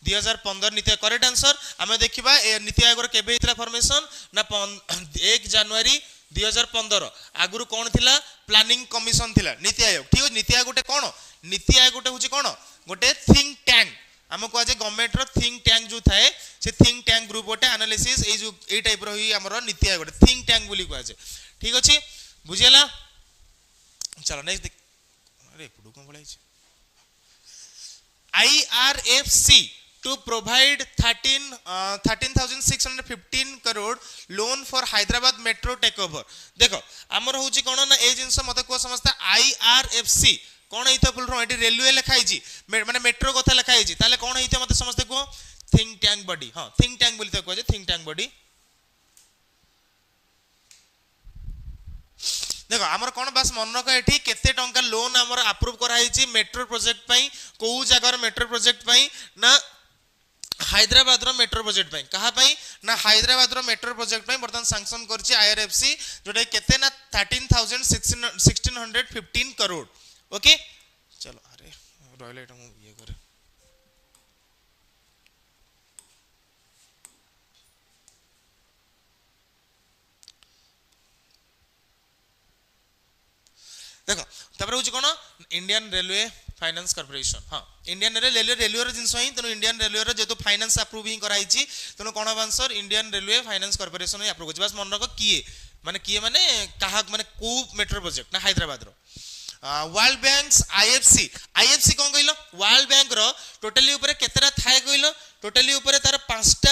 Speaker 1: 2015 नीति करेक्ट आंसर हमें देखिबा ए नीति आयोग केबे हितला फॉर्मेशन ना 1 जनवरी 2015 आगुरु कौन थिला प्लानिंग कमिशन थिला नीति आयोग ठीक है नीति आयोग गोटे कौन नीति आयोग गोटे होची कौन गोटे थिंक टैंक हम को आज गवर्नमेंट रो थिंक टैंक जो थाए से थिंक टैंक ग्रुप गोटे एनालिसिस ए जो ए टाइप रो ही हमर नीति आयोग गोटे थिंक टैंक बोली को आज ठीक अछि बुझियला चलो नेक्स्ट अरे पुडू कोन बोलै छै IRFC to provide 13,615 crore loan for Hyderabad metro takeover देखो हमर होची कोन ना ए जिंस मते को समस्त IRFC कोन हेतो फुल फ्रॉम एटी रेलवे लिखाई छी माने मेट्रो कथा लिखाई छी ताले कोन हेतो मते समस्त को थिंक टैंक बॉडी हां थिंक टैंक बोली तो को थिंक टैंक बॉडी देखो आमर कौन बास मन रख एठी केते टंका लोन आमर अप्रूव कराई मेट्रो प्रोजेक्ट पई को जगार मेट्रो प्रोजेक्ट पई ना हैदराबाद रो मेट्रो प्रोजेक्ट पई कहा पई ना हैदराबाद रो मेट्रो प्रोजेक्ट पई बर्तन सैंक्शन करछि आईआरएफसी जोटा केते ना 13,1615 करोड़ ओके चलो अरे रॉयल आइटम ये करे देखो तापर होची कोन इंडियन रेलवे फाइनेंस कॉर्पोरेशन हाँ इंडियन रेलवे जिनस ही तेणु इंडियन रेलवे जेतु फाइनेंस अप्रूव ही कराई तेणु कौन हम answer Indian railway finance corporation ही अप्रूव बस मन रख किए माने कहा माने को मेट्रो प्रोजेक्ट ना हैदराबाद रो वर्ल्ड बैंक आईएफसी कौन कहलो वर्ल्ड बैंक रो टोटली ऊपर केतेरा थाए कहलो टोटली ऊपर तार पांचटा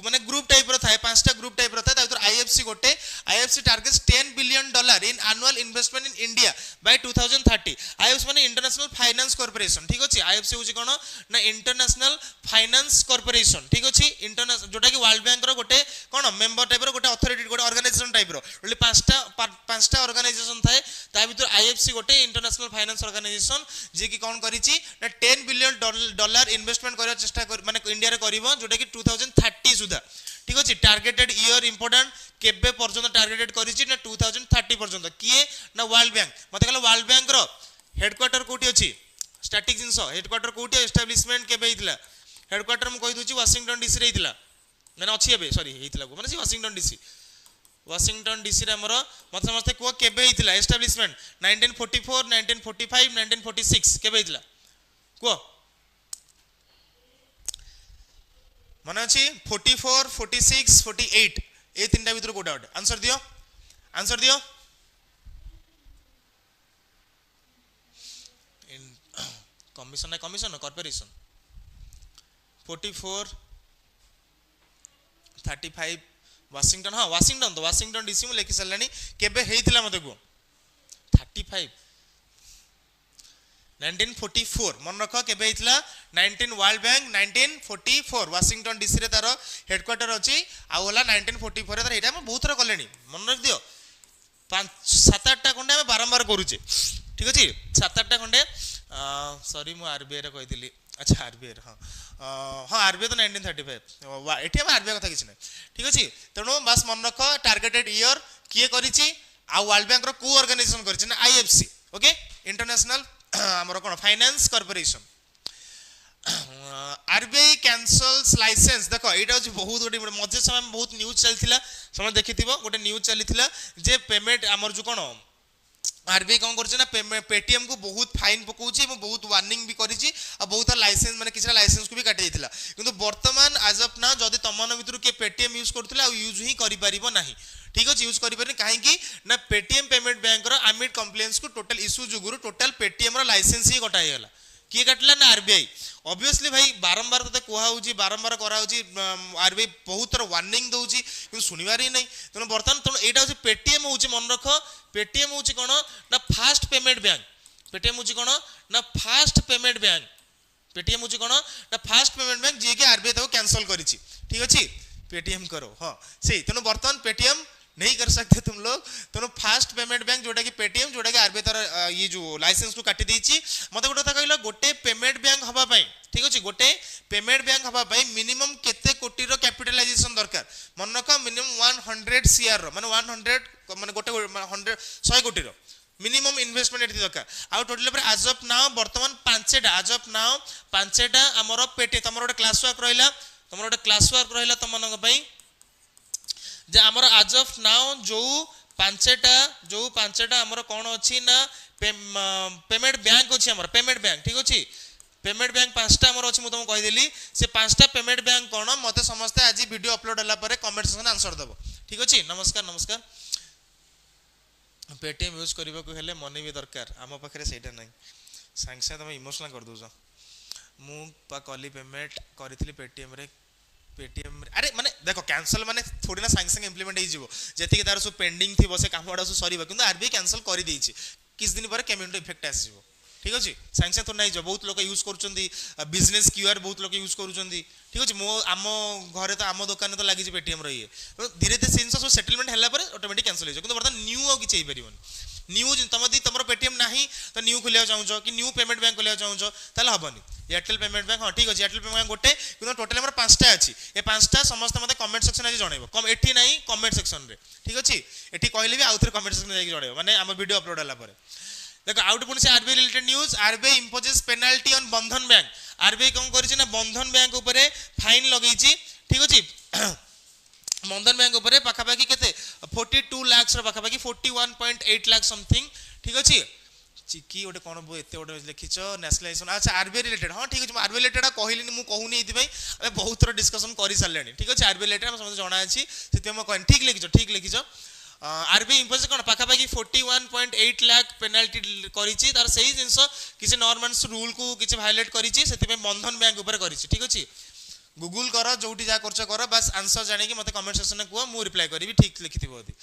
Speaker 1: माने ग्रुप टाइप रो थाए पांचटा ग्रुप टाइप रो थाए तार आईएफसी गोटे IFC targets $10 billion in annual investment in India by 2030 IFC माने इंटरनेशनल फाइनेंस कॉर्पोरेशन ठीक अछि आईएफसी होची कोन ना इंटरनेशनल फाइनेंस कॉर्पोरेशन ठीक अछि इंटरनेशनल जोटा कि वर्ल्ड बैंक रो गोटे कोन मेंबर टाइप रो गोटे अथॉरिटी गोटे ऑर्गेनाइजेशन टाइप रो ओली पांचटा ऑर्गेनाइजेशन थाए ता भीतर आईएफसी गोटे इंटरनेशनल फाइनेंस ऑर्गेनाइजेशन जे कि कोन करिछि ना $10 billion इन्वेस्टमेंट करबा चेष्टा माने इंडिया रे करबो जोटा कि 2030 सुधा ठीक अछि टारगेटेड ईयर इंपोर्टेंट केबे पर्यंत टारगेटेड करिछि ना 2030 पर्यंत किए ना वर्ल्ड बैंक मते कहला वर्ल्ड बैंक रो हेडक्वार्टर कोठी अछि स्टैटिक जिंस हेडक्वार्टर कोठी एस्टैब्लिशमेंट केबे हितला हेडक्वार्टर म कहि दुछि वाशिंगटन डीसी रे हितला माने अछि एबे सॉरी हितला को माने वाशिंगटन डीसी रे हमरो मते समस्ते को केबे हितला एस्टैब्लिशमेंट 1944 1945 1946 केबे हितला को मन अच्छी 44 46 48 ए तीनटा भीतर कोटा गोटे आंसर दियो कमिशन कॉर्पोरेशन 44 35 वाशिंगटन हाँ वाशिंगटन डीसी मु लिखि सारलानी केबे हेइतिला मते को 35 1944 मन रख केबे हितला 19 वर्ल्ड बैंक 1944 वाशिंगटन डीसी रे तार हेडक्वार्टर अछि आ होला 1944 रे तार एटा हम बहुत थर कलेनी मन रख दियो 7-8टा खंडे हम बारंबार करूचे ठीक अछि 7-8टा खंडे सॉरी मु आरबीआई रे कहितली अच्छा आरबीआई हां हां आरबीआई तो 1935 एठी हम आरबीआई कथा किछ नै ठीक अछि तेनो बस मन रख टारगेटेड ईयर किए करिछि आ वर्ल्ड बैंक रो को ऑर्गेनाइजेशन करिछि ना आईएफसी ओके इंटरनेशनल हमर कोन finance corporation RBI cancels licence देखो एटा होची बहुत गोटे मझे समय में बहुत न्यूज चलथिला समय देखिथिबो गोटे न्यूज चलथिला जे पेमेंट हमर जो कोन आरबीआई कौन करছে ना पेटीएम को बहुत फाइन पकाउछि এবং बहुत वार्निंग भी करिछि आ बहुत लाइसेंस माने किछरा लाइसेंस को भी काटि दिथिला किंतु वर्तमान आज ऑफ ना जदी तमन भितर के पेटीएम यूज करथिला यूज ही करि परिबो नाही ठीक अछि यूज करि परिबो काहे कि ना पेटीएम पेमेंट बैंक रो अमिट कंप्लेंट्स को टोटल इश्यू जुगुरु टोटल पेटीएम रो लाइसेंस ही कटाई गेला किए काटला ना आरबीआई ऑब्वियसली भाई बारंबार तते कोहा होची बारंबार करा होची आरबीआई बहुत तर वार्निंग दउची किंतु सुनिबार ही नहीं तनो बर्तन तनो एटा होची पेटीएम होची मन रख पेटीएम होची कोन ना फास्ट पेमेंट बैंक पेटीएम होची कोन ना फास्ट पेमेंट बैंक पेटीएम होची कोन ना फास्ट पेमेंट बैंक जे के आरबीआई तो कैंसिल करिछि ठीक अछि पेटीएम करो हां से तनो बर्तन पेटीएम नहीं कर सकते तुम लोग तो फास्ट पेमेंट बैंक जोटा कि पेटीएम जोटा कि आरबीआई तार ये जो लाइसेंस को काटी देछि मते गोटे कथा कहलो गोटे पेमेंट बैंक हबा पई ठीक अछि गोटे पेमेंट बैंक हबा पई मिनिमम केते कोटी रो कैपिटलाइजेशन दरकार मन रख मिनिमम 100 सीआर रो माने 100 माने गोटे 100 कोटी रो मिनिमम इन्वेस्टमेंट एठी दरकार आ टोटल पर आज ऑफ नाउ वर्तमान पांचटा हमरो पेटी तमरो गोटे क्लास वर्क रहिला तमनक पई जे हमर आज ऑफ नाउ जो पांचटा हमर कोन अछि ना पेमेंट बैंक अछि हमर पेमेंट बैंक ठीक अछि पेमेंट बैंक पांचटा हमर अछि मु तुम कहि देली से पांचटा पेमेंट बैंक कोन मते समस्त आज वीडियो अपलोड होला परे कमेंट सेक्शन आंसर दबो ठीक अछि नमस्कार पेटीएम यूज करबा को हेले मनी भी दरकार हम पाखरे सेटा नै सांगसे तुम इमोशनल कर दोछ मु पा कॉली पेमेंट करितली पेटीएम रे पेटीएम अरे माने देखो कैंसिल माने थोड़ी ना सांग संग इंप्लीमेंट हो जिवो जेति के तार सो पेंडिंग थी बसे काम वाडा सो सरीबो किंतु आरबीआई कैंसिल करि देछि किछ दिन पर पेमेंट इफेक्ट आसी जिवो ठीक अच्छे साइंस तो नहीं जो बहुत लोग यूज कर बिजनेस क्यूआर बहुत लोग यूज कर ठीक अच्छे मो आम घरे तो आम दुकान तो लगी पेटीएम ये तो धीरे धीरे जिन सब सेटलमेंट है ऑटोमेटिक कैंसल हो बर्तमान न्यू आ कि न्यू तुम तुम पेटीएम ना तो न्यू खोलिया चाहो कि न्यू पेमेंट बैंक खोलिया चाहो ताल हेनी एयरटेल पेमेंट बैंक हाँ ठीक अच्छे एयरटेल पेमेंट बैंक गोटे कि टोटाल आम पांचटा अच्छी ये पांचटा समस्त मत कमेंट सेक्शन आज जनइब कम एटी ना कमेंट सेक्शन में ठीक अच्छे ये कहले भी आउ थे कमेंट सेक्शन में जनइब मैंने आम वीडियो अपलोड है देखो आउट पुणी से RBI related news RBI imposes penalty on बंधन बैंक आरबीआई कौन करिछि ना बंधन बैंक ऊपर फाइन लगेछि ठीक अछि बंधन बैंक ऊपर पाखापाखि केते 42 लाख रो पाखापाखि 41.8 लाख समथिंग ठीक अछि चिकी गोटे कौन एत गोटे लिखिच नेशनलाइजेशन अच्छा आरबीआई रिलेटेड हाँ ठीक अच्छे आरबीआई रिलेटेड कहली मुझे कहूनी ये बहुत थर डिस्कसन कर सारे ठीक अच्छे आरबीआई रिलेटेड समझ जना अच्छी से ठीक लिखिच आरबीआई इंपोज कौन पाखापाखि 41.8 लाख पेनाल्टी करिछि तार सही जिंस किसी नॉर्मल्स रूल को किसी वायलेट करिछि सेति बंधन बैंक ऊपर करिछि ठीक अछि गूगल कर जोटी जा कर बस आंसर जानी कि मते कमेंट सेक्शन में कह मु रिप्लाई करी ठीक लिखिथिबो यदि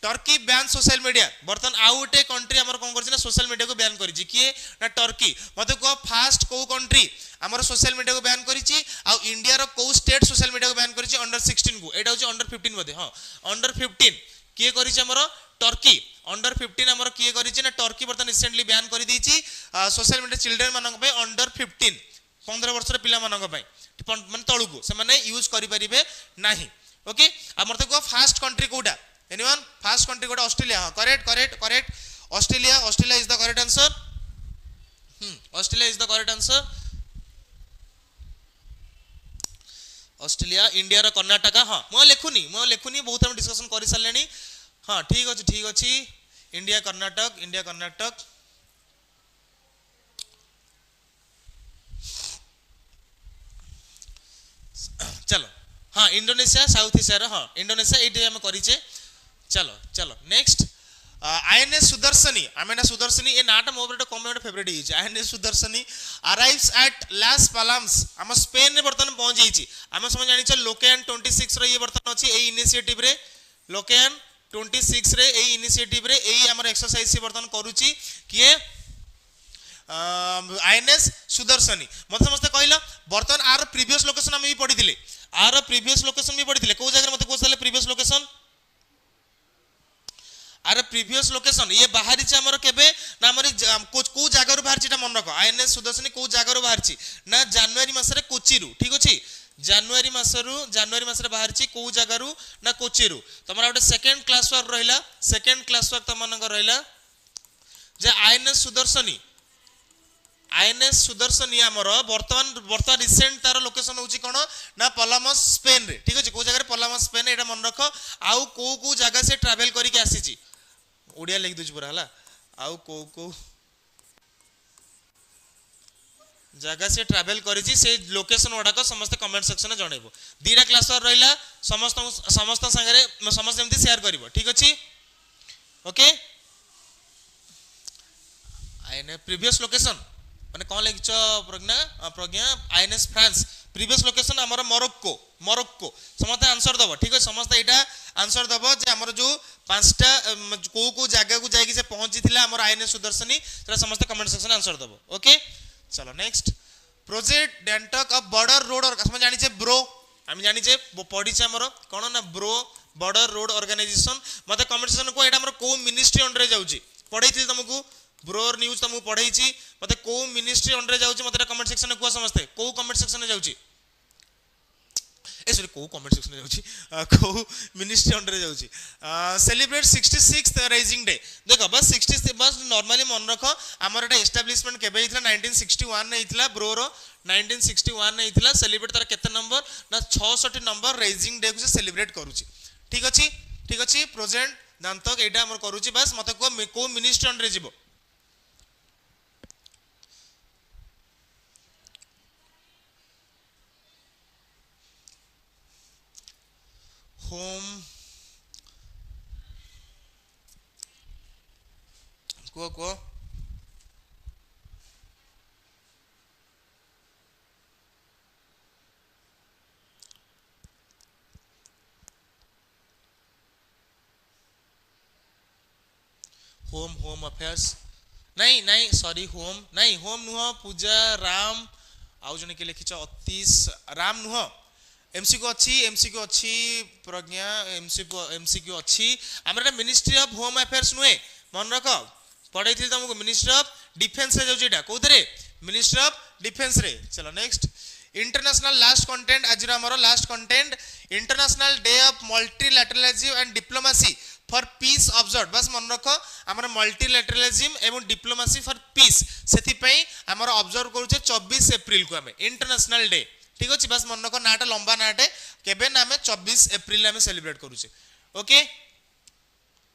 Speaker 1: टर्की बैन सोशल मीडिया बर्तमान आउ गोटे कंट्री आमर कौन कर सोशल मीडिया को बैन करिछि किए ना टर्की मते कह फास्ट को कंट्री आमर सोशल मीडिया को बैन करिछि आ इंडिया रो को स्टेट सोशल मीडिया को बैन करिछि अंडर 16 को एटा होछि अंडर 15 बदे हां अंडर 15 किए करिछि हमर टर्की अंडर 15 हमर किए करिछि ना टर्की बर्तमान रिसेंटली बैन करि दैछि सोशल मीडिया चिल्ड्रन मानक पे अंडर 15 15 वर्ष रे पिला मानक पे माने तळु को से माने यूज करि परिबे नाही ओके आ मते को फास्ट कंट्री कोडा एनीवन फास्ट कंट्री कोडा ऑस्ट्रेलिया हां correct Australia is the correct answer Australia is the correct answer Australia India रो कर्नाटक हाँ मैं लिखुनी बहुत हम डिस्कशन कर सारे हाँ ठीक अच्छे इंडिया कर्नाटक चलो हाँ इंडोनेशिया साउथ एशिया हाँ इंडोनेशिया ये हम करिचे चलो नेक्स्ट आईएनएस सुदर्शनी आमेना सुदर्शनी ए नाटा मो कम फेवरेट है आईएनएस सुदर्शनी अराइव्स एट लास पालाम्स आम स्पेन रे बर्तमान पहुंच जाइए आम समझ जानी लोकेन 26 रो ये बर्तमान अच्छी ए इनिशिएटिव रे लोकेन 26 रे ए इनिशिएटिव रे ए हमर एक्सरसाइज से बर्तमान करूची किए आईएनएस सुदर्शनी मत समस्त कहला बर्तमान आर प्रीवियस लोकेशन हम भी पढ़ी आर प्रीवियस लोकेशन भी पढ़ी को जगह मत कहले previous location our previous location ये बाहरी हमर केबे ना हमर को जगह बाहर मन रख आईएनएस सुदर्शनी को जगह बाहर ना जनवरी मासरे कोची रु ठीक अछि जनवरी मासरे बाहर को जगह रु ना कोची रु तमरा गोटे सेकंड क्लास वर्क रहिला सेकंड क्लास वर्क तमन रहिला जे आईएनएस सुदर्शनी हमर वर्तमान रिसेंट तार लोकेशन होची कोन ना पलामस स्पेन रे ठीक अछि को जगह रे पलामस स्पेन एटा मन रख आउ को जगह से ट्रैवल करिके आसीची ओडिया लिख दूची पूरा हला आउ को जगह से ट्रैवल करिछि से लोकेशन ओडाक समस्त कमेंट सेक्शन में जणैबो दीरा क्लास वर रहिला समस्त संगे समस्त एमती शेयर करिवो ठीक अछि ओके आईएनए प्रीवियस लोकेशन माने कोन लिखछ प्रज्ञा आईएनएस फ्रांस प्रीवियस लोकेशन हमर मोरक्को समस्त आंसर दबो ठीक है समस्त एटा आंसर दबो जे हमर जो पांचटा को जगह को जाई कि से पहुंची थिला हमर आईएनएस सुदर्शनी तरा समस्त कमेंट सेक्शन आंसर दबो ओके चलो next project Dantak of border road और हम जानि छे ब्रो हम जानि छे पढी छे हमर कोन ना ब्रो बॉर्डर रोड ऑर्गेनाइजेशन मते कमेंट सेक्शन को एटा हमर को मिनिस्ट्री अंडर जाउची पढैथिल तुमको ब्रोर न्यूज तुमको पढैची मते को मिनिस्ट्री अंडर जाउची मते कमेंट सेक्शन में को समझते को कमेंट सेक्शन में जाउची ए सॉरी को कमेंट सेक्शन में जाउची को मिनिस्ट्री अंडर जाउची सेलिब्रेट 66th राइजिंग डे देखो बस 66 बस नॉर्मली मन रखो हमर एटा एस्टैब्लिशमेंट केबे हितला 1961 ने हितला ब्रोर 1961 ने हितला सेलिब्रेट तार केते नंबर ना 66 नंबर राइजिंग डे को सेलिब्रेट करूची ठीक अछि प्रेजेंट दांतक एटा हमर करूची बस मते को मिनिस्ट्री अंडर जीवो होम को होम अफेयर्स नहीं नहीं सॉरी होम नहीं होम नुह पूजा राम आउ जने के लिखिछ अतीश राम नुह एमसीक्यू अच्छी प्रज्ञा एमसीक्यू अच्छी हमरा मिनिस्ट्री ऑफ होम अफेयर्स नुहे मन रख पढ़ाई थी तुमको मिनिस्ट्री ऑफ डिफेंस रे जाउची एटा कोथरे मिनिस्ट्री ऑफ डिफेंस रे चलो नेक्स्ट इंटरनेशनल लास्ट कंटेंट आज हमर last content international day of multilateralism and diplomacy for piece observe बस मन रख हमर मल्टीलैटरलिज्म एवं डिप्लोमेसी फॉर पीस सेथि पई हमर ऑब्जर्व करूचे 24 अप्रैल को हमें इंटरनेशनल डे ठीक अछि बस मन रख नाटा लंबा नाटे केबे ना हमें 24 अप्रैल हमें सेलिब्रेट करूचे ओके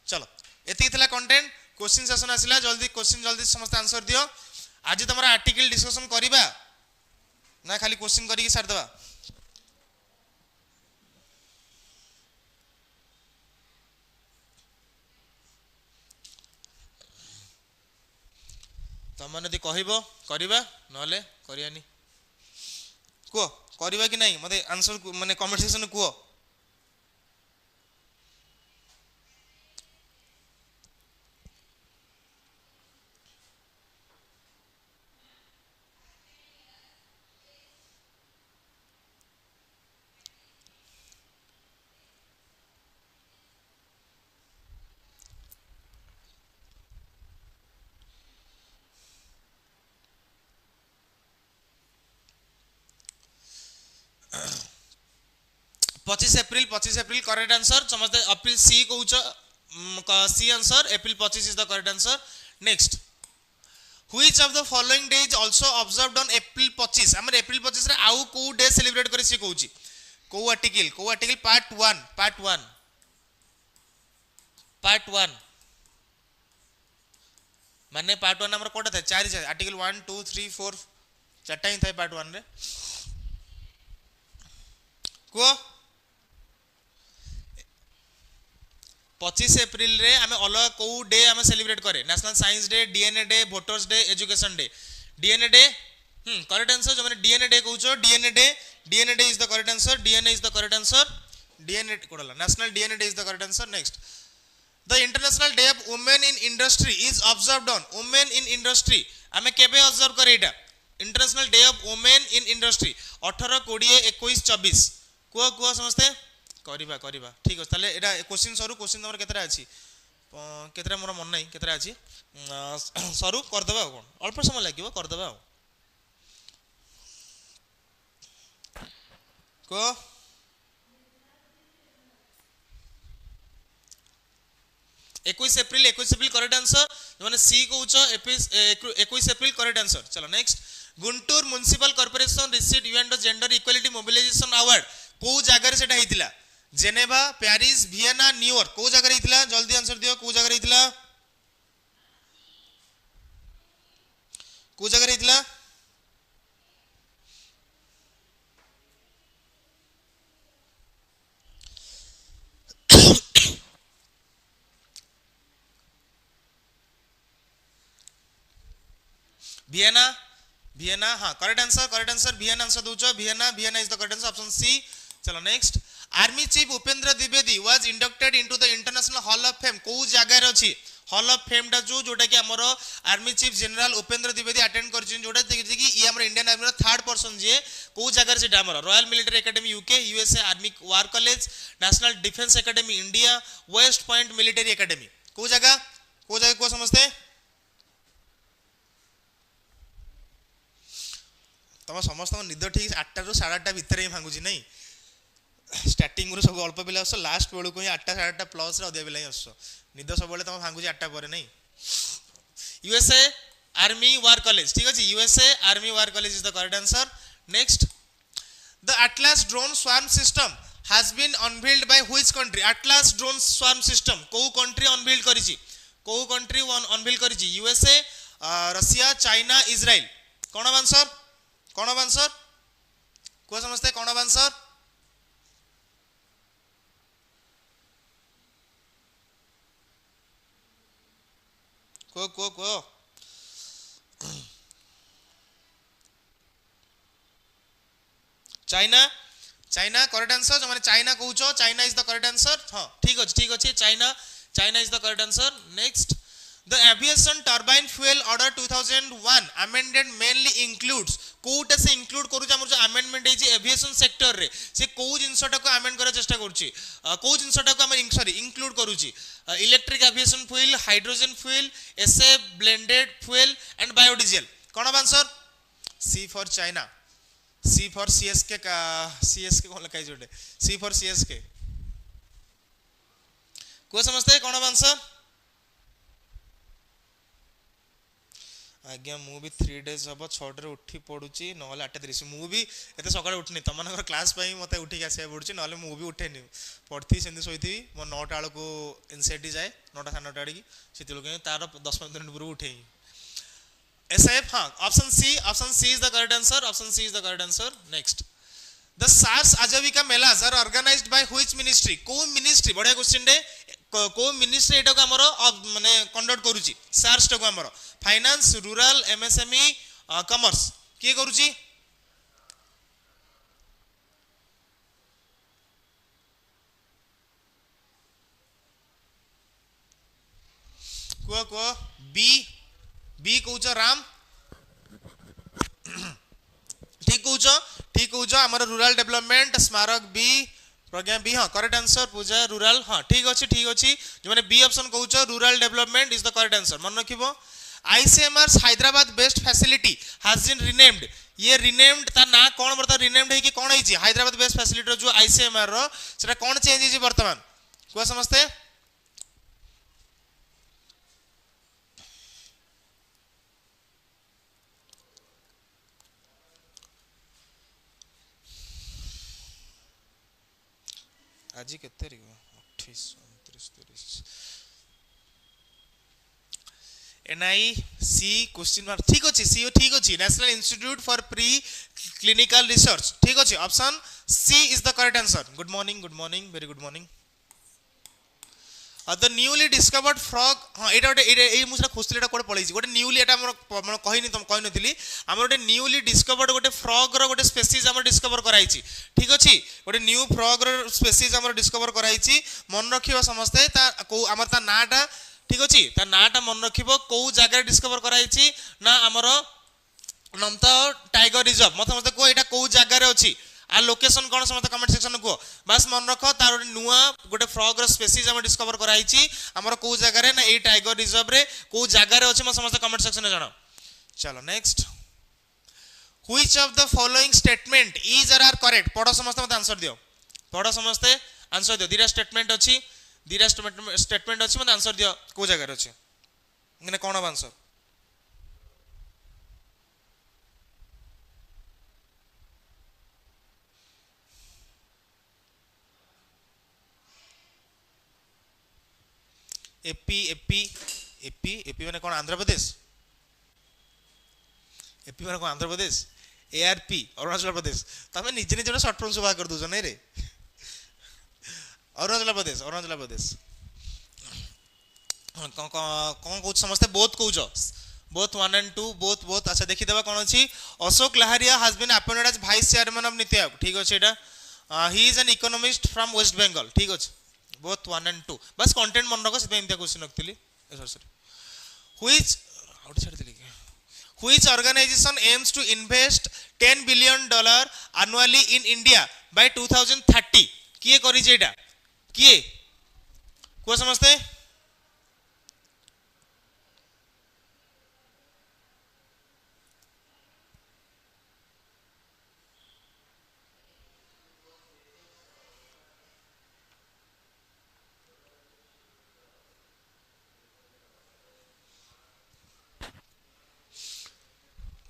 Speaker 1: चलो एति थला कंटेंट क्वेश्चन सेशन आसिला जल्दी समस्त आंसर दियो आज तुम आर्टिकल डिस्कशन करिबा ना खाली क्वेश्चन करी सार दबा तुम मैंने कहब करवा ना करियानी कह करवा कि नहीं मते आंसर माने कमेंट सेक्शन में कह 25 एप्रिल करेक्ट आंसर समझते अप्रैल सी कहूच C answer April 25 is the correct answer next which of the following day is also observed on April 25 हमर अप्रैल 25 रे आउ को डे सेलिब्रेट करे सी कहूची को आर्टिकल पार्ट 1 माने पार्ट 1 हमर कोटा था चार आर्टिकल 1 2 3 4 चारटा ही था पार्ट 1 रे को 25 एप्रिल रे आमे अलग को डे आमे सेलिब्रेट करे national science day DNA day voters day education day DNA day correct answer जो माने डीएनए डे कहउछो DNA day is the correct answer DNA is the correct answer DNA कोडला national DNA day is the correct answer next the international day of women in industry is observed on women in industry आमे केबे observe करे एटा international day of women in industry 18 20 21 24 कुआ समझते करिबा ठीक अछि ताले एटा क्वेश्चन सरू क्वेश्चन नंबर केतरा अछि केतरा मोर मन नै केतरा अछि सरू कर देबा कोन अल्प समय लागिबो कर देबा को 21 एप्रिल करेक्ट आंसर माने सी कहउछ 21 एप्रिल करेक्ट आंसर चलो next Guntur municipal corporation received UN gender equality mobilisation award को जगह सेटा हितिला जेनेवा पेरिस वियना न्यूयॉर्क को जगह हितिला जल्दी आंसर दियो को जगह हितिला को जगह हितिला वियना हाँ करेक्ट आंसर वियना आंसर दोचो Vienna is the correct answer option C चलो next army chief Upendra Dwivedi was inducted into the international hall of fame को जगह अछि हॉल ऑफ फेम टा जोटा कि हमर army chief general Upendra Dwivedi attend करछिन जोटा कि ये हमर इंडियन आर्मी रो थर्ड पर्सन जे को जगह से हमर royal military academy UK USA army war college national defence academy India west point military academy को जगह को समझते तुम समस्त निद ठीक 8टा ରୁ 8:30 भितर ही भांगुची नहीं स्टार्टिंग रो सब अल्प पिला आस लास्ट बेलू को 8टा 8:30 प्लस रे अधिक पिला आस निद सब बेले तुम भांगुची 8टा पर नहीं यूएसए आर्मी वार कॉलेज ठीक अछि USA army war college is the correct answer next the atlas drone swarm system has been unveiled by which country atlas drone swarm system को कंट्री अनवील्ड करिछि को कंट्री अनवील्ड करिछि USA Russia China Israel कोन answer को समझते कौन answer को China correct answer जो माने चाइना कहूचो China is the correct answer हां ठीक अछि China is the correct answer next The aviation turbine fuel order 2001 amended mainly includes quota से इंक्लूड करूछ हमर जो अमेंडमेंट है जे एविएशन सेक्टर रे से को जिंसटा को अमेंड करे चेष्टा करूची को जिंसटा को हम सॉरी इंक्लूड करूची electric aviation fuel hydrogen fuel SA blended fuel and biodiesel कोन answer C for China C for CSK का सीएसके कोन लखाई जोडे सी फॉर सीएसके को समझते हैं कोन आंसर आज्ञा मु भी 3 डेज हम 6 उठी पड़ुची ना 8:30 मु भी एत सकाଳେ उठनी तुम मान क्लास मत उठिक आसा पड़ुची ना मु भी उठेनि पढ़ी सेमती शोथी मो 9टा बेलू एनसीईआरटी जाए 9टा 9:30 आड़े से तार 10 मिनट पूर्व उठे एसएफ हाँ option C is the correct answer option C is the correct answer next the SARAS Aajeevika melas are organised by which ministry को मिनिस्ट्री बढ़िया क्वेश्चन रे को मिनिस्ट्री एटा को हमरो माने कंडक्ट करूची सार्स टा को हमरो फाइनेंस रूरल एमएसएमई कॉमर्स के करूची को बी कहूच राम ठीक कहूच हमर रूरल डेवलपमेंट स्मारक बी प्रज्ञा बी हाँ करेक्ट आंसर पूजा रूरल हाँ ठीक अच्छी जो मैंने बी ऑप्शन कहूच rural development is the correct answer मन रखिबो ICMR Hyderabad based facility has been renamed ये रिनेम्ड ता ना कोन बर्ता रिनेम्ड है कि कोन है हैदराबाद बेस्ट फैसिलिटी जो आईसीएमआर रो सेटा कोन चेंज है वर्तमान को समझते आज केते तारीख 28 29 30 एनआईसी क्वेश्चन मार्क ठीक अच्छे सी ठीक अच्छे national institute for pre clinical research ठीक अच्छे option C is the correct answer good morning very good morning the newly discovered frog हाँ एटा गोटे मुझे खोजली एटा कोडे पळैछि गोटे न्यूली एटा हमर कहिनी तुम कहि नथिली हमर गोटे न्यूली डिस्कवर्ड गोटे फ्रॉग रो गोटे स्पीसीज हमर डिस्कवर कराइछि ठीक अछि गोटे न्यू फ्रॉग रो स्पीसीज हमर डिस्कवर कराइछि मन रखिबा समस्ते ता हमर ता नाटा ठीक अछि ता नाटा मन रखिबो को जगह डिस्कवर कराइछि ना हमर नमता टाइगर रिजर्व मत समस्ते को एटा को जगह रे अछि आ लोकेशन कोन समस्त कमेंट सेक्शन को बस मन रखो तार नुआ गोटे फ्रॉग रो स्पीसीज हम डिस्कवर कराइछि हमर को जगह रे ना ए टाइगर रिजर्व रे को जगह रे अछि म समस्त कमेंट सेक्शन में जानो चलो next which of the following statement is are correct पढ़ो समस्त मत आंसर दियो पढ़ो समस्त आंसर दियो दीरा स्टेटमेंट अछि मत आंसर दियो को जगह रे अछि माने कोन आंसर एपी माने कौन आंध्र प्रदेश एपी माने कौन आंध्र प्रदेश एआरपी अरुणाचल प्रदेश तमे निजे निजे शॉर्ट फॉर्म सुबा कर दोछ नै रे अरुणाचल प्रदेश कौन कहू समझते बोथ कहू बोथ 1 and 2 बोथ अच्छा देखि देबा कोन अछि Ashok Lahiri has been appointed as vice chairman of NITI Aayog ठीक अछि एटा he is an economist from West Bengal ठीक अछि both 1 and 2 बस कंटेंट मन रखो से इंडिया क्वेश्चन रखतिली sorry which organization aims to invest $10 billion annually in India by 2030 किए करी जेटा किए को समझते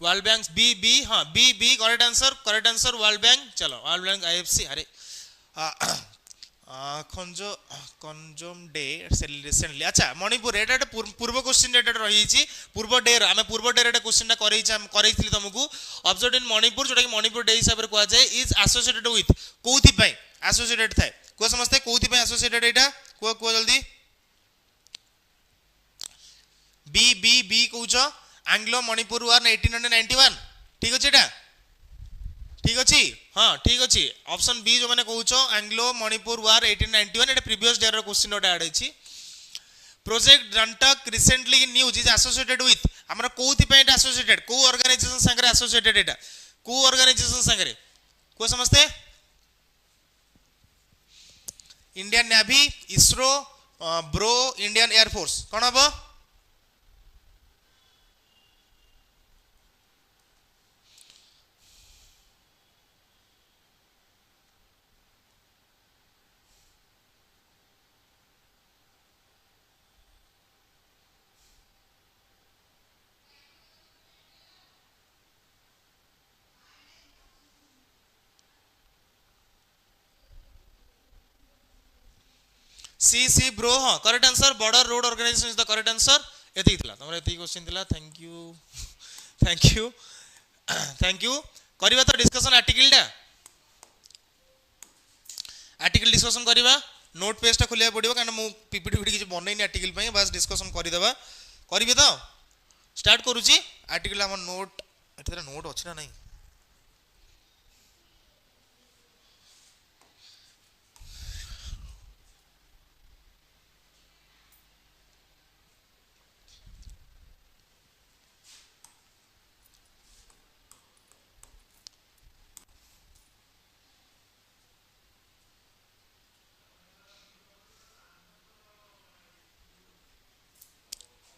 Speaker 1: वर्ल्ड बैंक बी हाँ B correct answer World Bank चलो वर्ल्ड बैंक आईएफसी अरे कंजम डे रिसेंटली अच्छा मणिपुर एटा पूर्व क्वेश्चन एटा रही छी पूर्व डे आमे पूर्व डे एटा क्वेश्चन करैथिली तुमको ऑब्जर्व इन मणिपुर जोटा कि मणिपुर डे हिसाब रे कहआ जाय इज एसोसिएटेड विथ कोथि पय एसोसिएटेड थाए को समझते कोथि पय एसोसिएटेड एटा को जल्दी बी कहूछ एंग्लो मणिपुर वार 1891 ठीक अछि एटा ठीक अछि हाँ ठीक अछि ऑप्शन बी जो माने कहूछ एंग्लो मणिपुर वार 1891 एटा प्रीवियस डे रो क्वेश्चन ओटा आड अछि project Dantak recently news is associated with हमरा कोथि पे एटा एसोसिएटेड को ऑर्गेनाइजेशन संगे एसोसिएटेड एटा को ऑर्गेनाइजेशन संगे को समझते Indian Navy ISRO bro Indian Air Force कौन हम सी ब्रो हाँ correct answer Border Road Organisation is the correct answer एति थिला तमरे एति क्वेश्चन थिला थैंक यू थैंक यू करबा तो डिस्कशन आर्टिकल डिस्कशन करबा नोट पेज टा खोलिया पड़िबो कारण मु पीपीटी वीडी किछ बनैनी आर्टिकल पई बस डिस्कशन करि देबा करबे तो स्टार्ट करूची आर्टिकल हमर नोट एतरा नोट अछि ना नहीं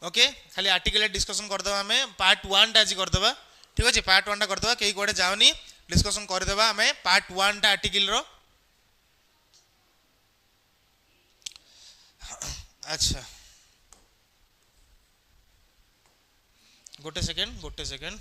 Speaker 1: ओके खाली आर्टिकल डिस्कशन कर दबा हमें पार्ट 1 टा आज कर दबा ठीक अछि पार्ट 1 टा कर दबा केई कोडे जावनी डिस्कशन कर देबा हमें पार्ट 1 टा आर्टिकल रो अच्छा गोटे सेकंड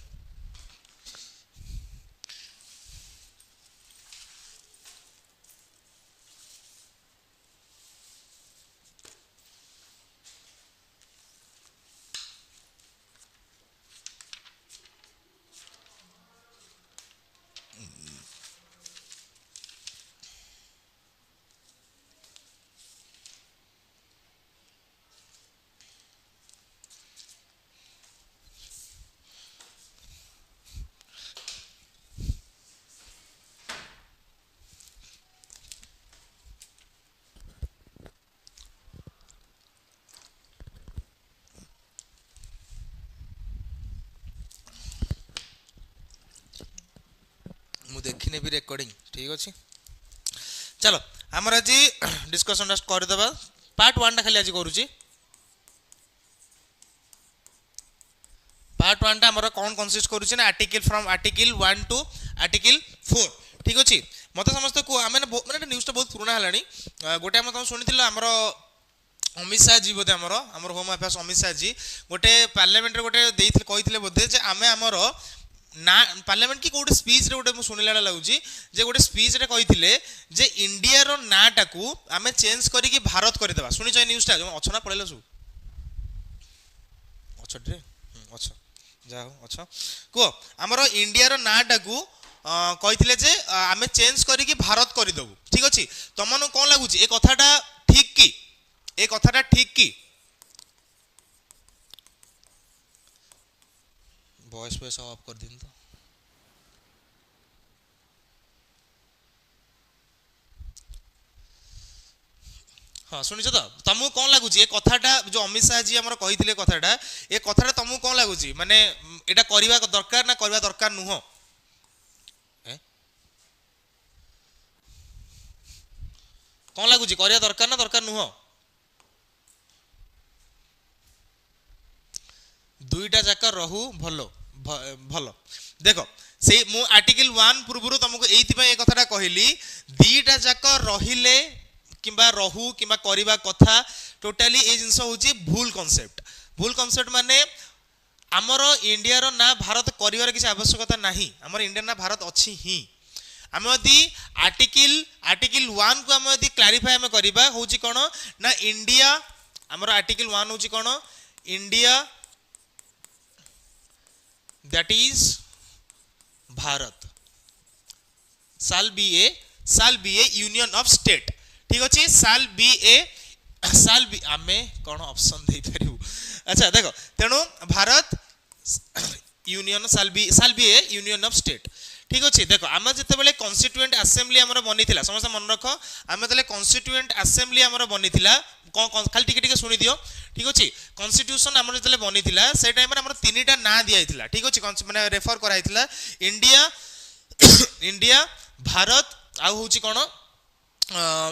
Speaker 1: देखने भी रिकॉर्डिंग ठीक अच्छे चलो आमर आज डिस्कशन करदे पार्ट 1 टा खाली आज करूची पार्ट 1 टा हमर कौन कंसिस्ट करूची ना article from article 1 to article 4 ठीक अच्छे मत समस्त को आमे माने न्यूज़ टा बहुत पुराना हलानी गोटे हम तुम सुनिथिलो हमर अमित शाह जी बोधे हमर होम अफेयर्स अमित शाह जी गोटे पार्लियामेंट रे गोटे देइथिले कहिथिले बोधे जे आमे हमर ना पार्लियामेंट की गोटे स्पीच रे गोटे शुणिला लगुची जे गोटे स्पीच रे कहिथिले जे इंडिया रो नाटा को आमे चेंज करी कि भारत कर देबा सुनि छै न्यूज़ टा अच्छा ना पळेला सु अच्छा रे अच्छा जाओ अच्छा को हमरो इंडिया रो नाटा को कहिथिले जे आमे चेंज करी कि भारत कर देबू ठीक अछि तमनु कोन लागुची ए कथाटा ठीक की ए कथाटा ठीक की वॉइस पे सब ऑफ कर दिन तो हाँ सुनिछ तो तुमको कौन लगुच ए कथाटा जो अमित शाह जी हमर कहिथिले कथाटा ए कथाटा तुमको कौन लगुच माने एटा करबा दरकार ना करबा दरकार नुह कौन लगुच करबा दरकार ना दरकार नुह दुईटा जाक रहू भलो भलो देखो से मु आर्टिकल 1 पूर्व तुमको एई कथाटा कहली दीटा जाक रहिले किंबा रहू किंबा करिबा कथा टोटाली ए जिंस होची भूल कांसेप्ट माने हमर इंडिया रो ना भारत करिवार किसी आवश्यकता नाही हमर इंडिया ना भारत अछि ही हम यदि आर्टिकल 1 को हम यदि क्लैरिफाई हम करिबा होची कोन ना इंडिया हमर आर्टिकल 1 होची कोन India that is Bharat shall be a union of state ठीक अच्छे shall be आमे कौन ऑप्शन दे पारिबू अच्छा देखो तेणु Bharat union shall be a union of state ठीक अच्छे देख आम जिते कन्स्टिट्यूएंट आसेम्बली आम बनी समस्त मन रख आम जो कन्स्टिट्यूएंट आसेम्बली आम बनी खाली टिके शुणी दियो ठीक अच्छे कन्स्टिट्यूशन आम जो बनी से टाइम आम 3टा ना दिया ठीक अच्छे मैंने रेफर कराइला इंडिया इंडिया भारत आउ हूँ कौन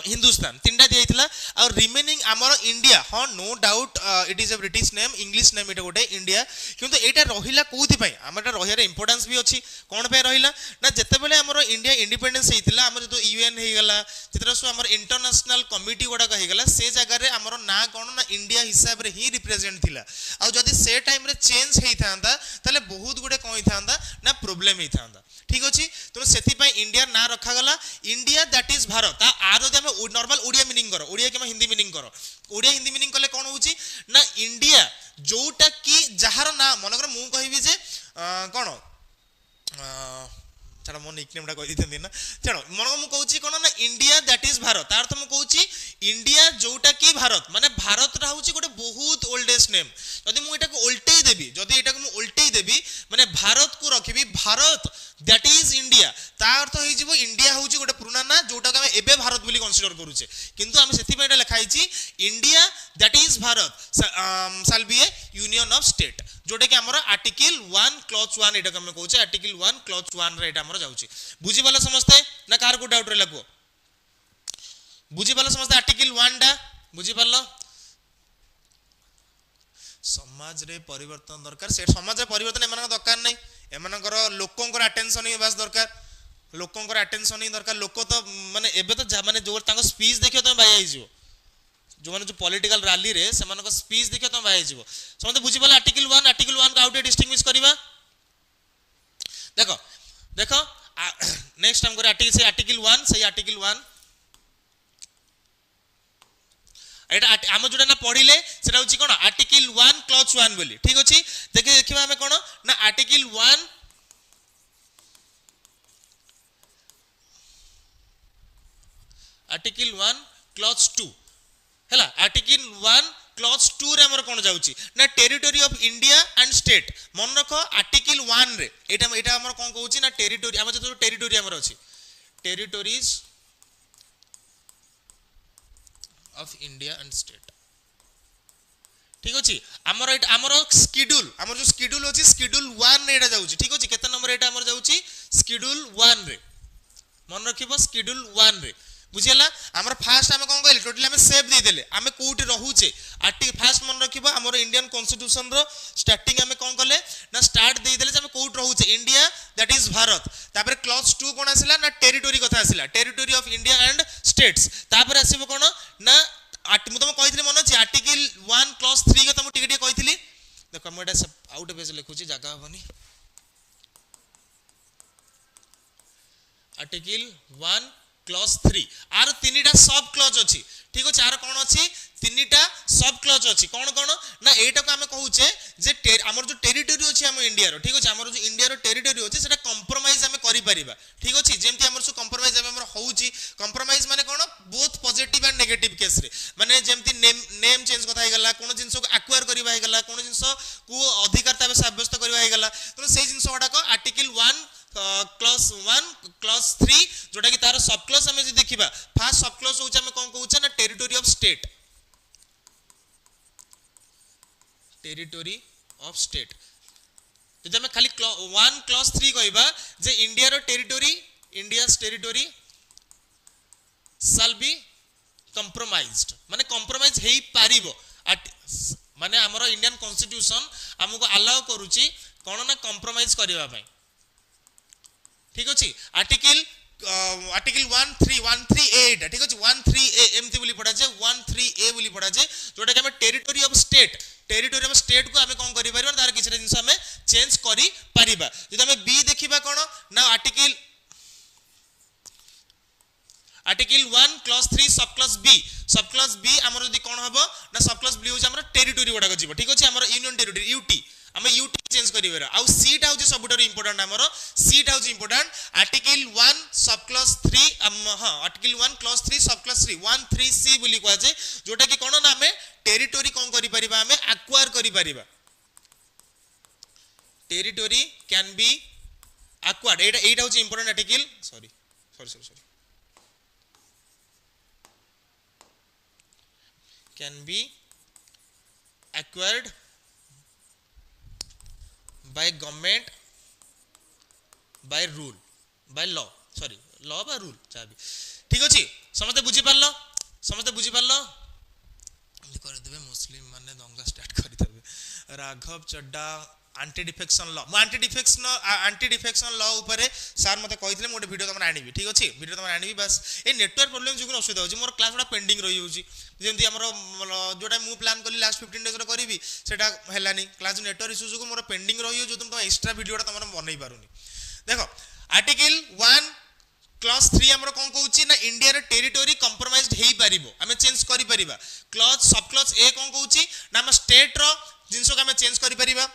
Speaker 1: हिंदुस्तान 3टा दिया और रिमेनिंग आमर इंडिया हाँ no doubt it is a British name English name इटा गोटे इंडिया किंतु एटा रहिला कोउथि आम रहियार इंपोर्टेंस भी अच्छी कौन पे रहिला ना जितेबाला आमर इंडिया इंडिपेंडेंस होइतिला आमर जो यूएन होइगला जितरा सब आमर इंटरनेशनल कमिटी गुड़ाक होइगला से जगह रे आमर ना कौन ना इंडिया हिसाब रे ही रिप्रेजेंट थिला आ जदि से टाइम रे चेंज हेइथांदा ताले बहुत गुडे कोइ थांदा ना प्रॉब्लम हेइथांदा ठीक अच्छे तो से इंडिया ना रखा गला इंडिया दैट इज भारत आर जब नॉर्मल ओडिया मीनिंग करो ओडिया कि हिंदी मीनिंग करो ओडिया हिंदी मीनिंग कले कौन होची ना इंडिया जोटा कि जहार ना मन कर मु कहबी जे कौन छाड़ा मो निकनेम टा कहि दिथि ना छाड़ो मन मु कहूची कोन ना इंडिया दैट इज भारत तार अर्थ मु कहूची इंडिया जोटा कि भारत माने भारत रा होची गोटे बहुत ओल्डेस्ट नेम जदि मु एटा को उल्टेई देबी जदि एटा को मु उल्टेई देबी माने भारत को रखिबी भारत दैट इज इंडिया ता अर्थ होई जिवो इंडिया होची गोटे पुराना ना जोटा के एबे भारत बोली कंसीडर करूचे किंतु हम सेति पेटा लिखा हिची India that is Bharat shall be A union of state जोटा कि हमर आर्टिकल 1 क्लॉज 1 एटा हम कहूचे आर्टिकल 1 क्लॉज 1 रे एटा हमर जाउची बुझी वाला समझते ना कार को डाउट रे लगो बुझी वाला समझते आर्टिकल 1 डा बुझी पारलो समाज रे परिवर्तन दरकार से समाज रे परिवर्तन एमान दरकार नै एमानकर लोकंकर अटेंशन ही बस दरकार लोकंकर अटेंशन ही दरकार लोक तो माने एबे तो माने जो तांको स्पीच देखियो त बाय आइजो जो माने जो पॉलिटिकल रैली रे सेमानक स्पीच देखियो त बाय आइजो समझते बुझी पाला आर्टिकल 1 का आउट डिस्टिंग्विश करबा देखो देखो नेक्स्ट हम करे आर्टिकल से आर्टिकल 1 सही आर्टिकल 1 एटा हम जोटा ना पढिले सेटा होची कोन आर्टिकल 1 क्लॉज 1 बोली ठीक अछि देखिबा हमें कोन ना आर्टिकल 1 आर्टिकल 1 क्लॉज 2 हैला आर्टिकल 1 क्लॉज 2 रे हमर कोन जाउची ना territory of India and state मन रखो आर्टिकल 1 रे एटा हमर कोन कहउची ना टेरिटरी हम जो टेरिटरी हमर अछि territories of India and state ठीक अछि हमर शेड्यूल हमर जो शेड्यूल अछि शेड्यूल 1 रे एटा जाउची ठीक अछि केते नंबर एटा हमर जाउची शेड्यूल 1 रे मन रखिबो शेड्यूल 1 रे बुझियला हमर फास्ट हम कोन कहले टोटली हम सेव दे देले हम कोठी रहूचे आर्टिकल फास्ट मन रखिबो हमर इंडियन कॉन्स्टिट्यूशन रो स्टार्टिंग हम कोन कहले ना स्टार्ट दे देले हम कोठी रहूचे इंडिया दैट इज भारत तापर क्लॉज 2 कोन आसिला ना टेरिटरी कथा आसिला territory of India and states तापर आसीबो कोन ना मु तुम कहितली मन अछि आर्टिकल 1 क्लॉज 3 के तुम टिके कहितली देखो हम एटा आउट पेज लिखुची जागा हबनी आर्टिकल 1 क्लॉज 3 आर 3टा सब क्लॉज अछि ठीक अछि आर कोन अछि 3टा सब क्लॉज अछि कोन कोन ना एटा को हम कहूचे जे हमर जो टेरिटरी अछि हम इंडिया रो ठीक अछि हमर जो इंडिया रो टेरिटरी अछि सेटा कंप्रोमाइज हम करि परिबा ठीक अछि जेमति हमर सु कंप्रोमाइज हमर होउची कंप्रोमाइज माने कोन both positive and negative case रे माने जेमति नेम चेंज कथा हे गला कोन जिंस को एक्वायर करिबा हे गला कोन जिंस को अधिकारता साब्यस्त करिबा हे गला तो से जिंस वाडा को आर्टिकल 1 क्लॉज 1 क्लॉज 3 जोटा कि तार सब क्लॉज हमें जे देखिबा फर्स्ट सब क्लॉज होउछ हम कोन कहूछ ना territory of state territory of state जदि हम खाली 1 क्लॉज 3 कहबा जे इंडिया रो territory India's territory shall be compromised माने कंप्रोमाइज हेई पारिबो माने हमरो इंडियन कॉन्स्टिट्यूशन हमको अलाउ करूची कोन ना कंप्रोमाइज करबा पई ठीक अछि आर्टिकल 138 ठीक अछि 13A एमति बोली पडा जे 13A बोली पडा जे जोटा कि हम टेरिटरी ऑफ स्टेट को हम कोन करि परिबा तार किछ जिंस हम चेंज करि परिबा जदि हम बी देखिबा कोन ना article 1 clause 3 sub clause B हमर जदि कोन हबो ना सब क्लॉज बी हो हमर टेरिटरी गुडा को जीवो ठीक अछि हमर यूनियन टेरिटरी यूटी हम यूटी चेंज करिवेरा आउ सीट हाउ जे सबुटर इंपोर्टेंट हमर seat how J important article 1 sub clause 3 हां article 1 clause 3 sub clause 3 13C बोली कहै जे जोटा कि कोन ना हमें टेरिटरी कोन करि परिबा हमें एक्वायर करि परिबा टेरिटरी कैन बी acquired এইটা হচ্ছে important article sorry can be acquired by government by rule by law sorry law বা rule চাবি ঠিক আছে সমস্তে বুঝি পারলো এমনি করে দেবে মুসলিম মানে দঙ্গা স্টার্ট করে দেবে রাঘব চড্ডা আন্টি ডিফেকশন ল মু আন্টি ডিফেকশন ল উপরে স্যার মতে কইଥିଲେ ମୁଁ ଗୋଟେ ভিডিও ତମର ଆଣିବି ঠিক ଅଛି ভিডিও ତମର ଆଣିବି ବାସ୍ এই নেটওয়ার্ক প্রবলেম যোଗୁଁ অসুবিধা হচ্ছে মোর ক্লাস গুড়া পেন্ডিং রহি যাଉଛି যেମିତି ଆମର ଯୋଉଟା ମୁଁ ପ୍ଲାନ୍ କଲି ଲାଷ୍ଟ 15 ଡେଜରେ କରିବି ସେଟା ହେଲାନି କ୍ଲାସ ନେଟୱାର୍କ ଇସ୍ୟୁ ଯୋଗୁଁ ମୋର ପେଣ୍ଡିଂ ରହିଯାଉଛି ଯୋଉଁ ତମ ଏକ୍ସଟ୍ରା ଭିଡ଼ିଓଟା ତମର ବନେଇ ପାରୁନି ଦେଖ ଆର୍ଟିକଲ 1 क्लॉज 3 हमरो कोन कहउची ना इंडिया रे टेरिटरी कंप्रोमाइज्ड हेई परिबो हमें चेंज करि परिबा क्लॉज सब क्लॉज ए कोन कहउची ना हम स्टेट रो जिंसो का हमें चेंज करि परिबा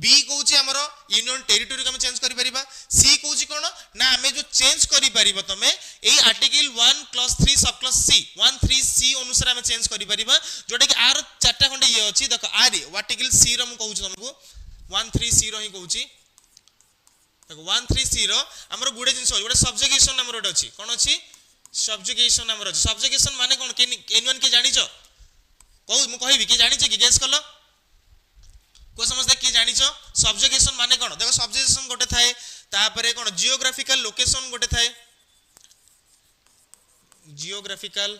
Speaker 1: बी कहउची हमरो यूनियन टेरिटरी का हमें चेंज करि परिबा सी कहउची कोन ना हमें जो चेंज करि परिबो तमे एई article 1 clause 3 sub clause C 13 सी अनुसार हमें चेंज करि परिबा जोटा कि आर चारटा खंडे ये अछि देखो आर आर्टिकल सी रो हम कहउची तुमको 13 सी रो ही कहउची देखो 13 सी रो हमरो गुडे जिंस गोटे सब्जेक्शन हमरो गोटे अछि कोन अछि सब्जेक्शन हमरो अछि सब्जेक्शन माने कोन एनिवन के जानि छ कहू मु कहिबी के जानि छ कि गेस करलो को समझदा कि जानि छ सब्जेक्शन माने कोन देखो सब्जेक्शन गोटे थाए तापरे कोन जियोग्राफिकल लोकेशन गोटे थाए जियोग्राफिकल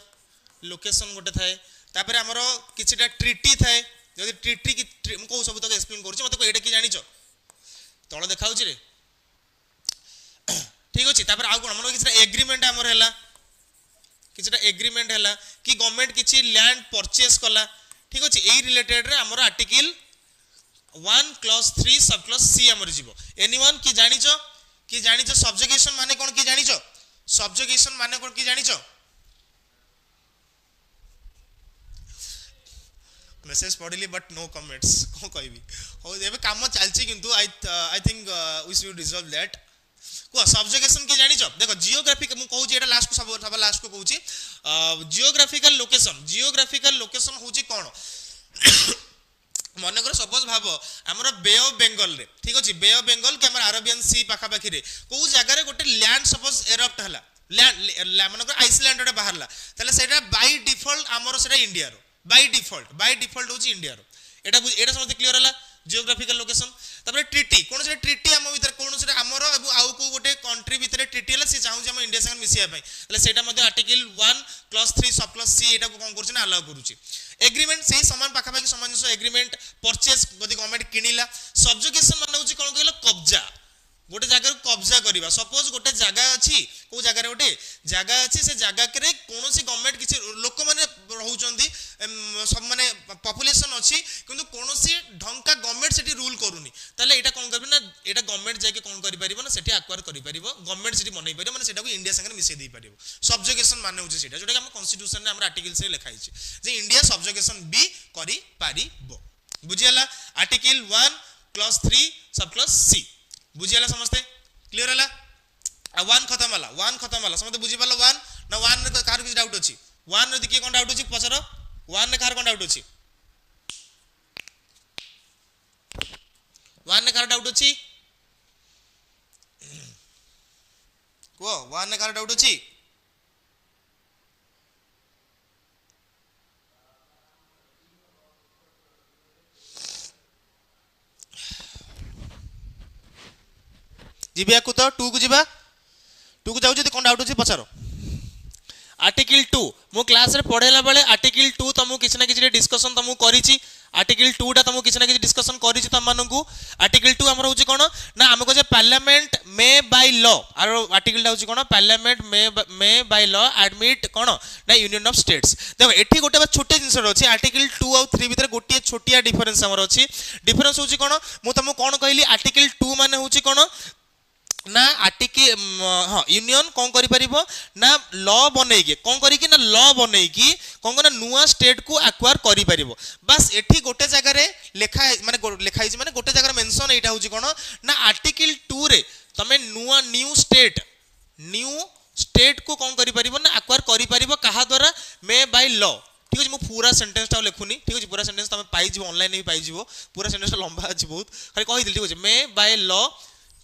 Speaker 1: लोकेशन गोटे थाए तापरे हमरो किछटा ट्रिटी थाए जदि ट्रिटी की मु कहू सब तक एक्सप्लेन करछि मते को एटा कि जानि छ तळ देखाउछि रे ठीक अछि तापर आ कोन मन किछटा एग्रीमेंट हमर हैला किछटा एग्रीमेंट हैला कि गवर्नमेंट किछि लैंड परचेज कला ठीक अछि एई रिलेटेड रे हमर article 1 clause 3 sub clause C हमर जीवो एनीवन कि जानि छ सब्जेक्शन माने कोन कि जानि छ सब्जेक्शन माने कोन कि जानि छ मेसेज पढिली बट नो कमेंट्स को कहबी हो एबे काम चलछि किंतु I think we should resolve that को सब्जेक्शन के जानि छ देखो जियोग्राफिक मु कहू छी एटा लास्ट को सब लास्ट को कहू छी जियोग्राफिकल लोकेशन होची कोन मन कर सपोज भाबो हमर बे ऑफ बेंगल रे ठीक अछि बे ऑफ बेंगल के हमर अरेबियन सी पाखा पाखी रे को जगह रे गोटे लैंड सपोज एरप्ट हला लैंड मन कर आइसलैंड रे बाहरला तले सेटा बाय डिफॉल्ट हमर सेटा इंडिया रो बाय डिफॉल्ट होची इंडिया रो एटा समझ क्लियर हला जियोग्राफिकल लोकेशन तबरे ट्रिटी कोन से ट्रिटी हम भीतर कोन से हमर आउ को गोटे कंट्री भीतर ट्रिटी हला से चाहू जे हम इंडिया संग मिसिया पई तले सेटा मध्ये article 1 clause 3 sub clause C एटा को कोन करछ ना अलाउ करूची एग्रीमेंट से समान पाखा पाखी सामंजस्य एग्रीमेंट परचेज यदि गवर्नमेंट किनिला सब्जेक्शन माने होची कोन कहलो कब्जा गोटे जगह कब्जा करवा सपोज गोटे जगह अच्छी को जगह गोटे जगह अच्छी से जगह के कौन सी गवर्नमेंट किसी लोक मैंने रोचंती सब माने पॉपुलेशन अच्छी किंतु कौन सी ढंग का गवर्नमेंट सेठी रूल करूनी ताले एटा कोन करबे ना एटा गवर्नमेंट जाके कोन करि परिबो ना सेठी एक्वायर करि परिबो गवर्नमेंट सेठी बनै परिबो माने सेटा को इंडिया संगे मिसै दै परिबो सब्जेक्शन माने होची सेटा जोटा हम कॉन्स्टिट्यूशन ने हमर आर्टिकल से लिखाई छै जे इंडिया सब्जेक्शन बी करि परिबो बुझियला article 1 clause 3 sub clause C बुझियला समझते क्लियर हला आ 1 खत्म हला समझते बुझि पालो 1 ना 1 रे कार किछ डाउट अछि 1 रे के कोन डाउट अछि पछरो 1 रे कार कोन डाउट अछि 1 रे कार डाउट अछि को 1 रे कार डाउट अछि जीबिया को तो 2 को जीबा 2 को जाउ जदी कोन डाउट अछि पछारो आर्टिकल 2 मो क्लास रे पढेला बेले आर्टिकल 2 तमु किछ ना किछ डिस्कशन तमु करिछि आर्टिकल 2 टा तमु किछ ना किछ डिस्कशन करिछि तम मानकु आर्टिकल 2 हमर होछि कोन ना हमको जे पार्लियामेंट मे बाय लॉ आर आर्टिकल टा होछि कोन parliament may by law admit कोन ना यूनियन ऑफ स्टेट्स देखो एठी गोटे छोटे जिंस अछि आर्टिकल 2 और 3 भीतर गोटे छोटिया डिफरेंस हमर अछि डिफरेंस होछि कोन मु तमु कोन कहली आर्टिकल 2 माने होछि कोन ना आर्टिकल हां यूनियन कोन करि परिबो ना लॉ बनेगी कोन करी कि ना लॉ बनेगी कोन ना नुवा स्टेट को एक्वायर करि परिबो बस एठी गोटे जगह रे लेखा लिखाई माने गोटे जगह मेंशन एटा होची कोन ना आर्टिकल 2 रे तमे नुवा न्यू स्टेट को कोन करि परिबो ना एक्वायर करि परिबो कहा द्वारा मे बाय लॉ ठीक है मु पूरा सेंटेंस टा लिखुनी ठीक है पूरा सेंटेंस तमे पाई जीवो ऑनलाइन भी पाई जीवो पूरा सेंटेंस लंबा अछि बहुत खाली कहि दिल ठीक है मे बाय लॉ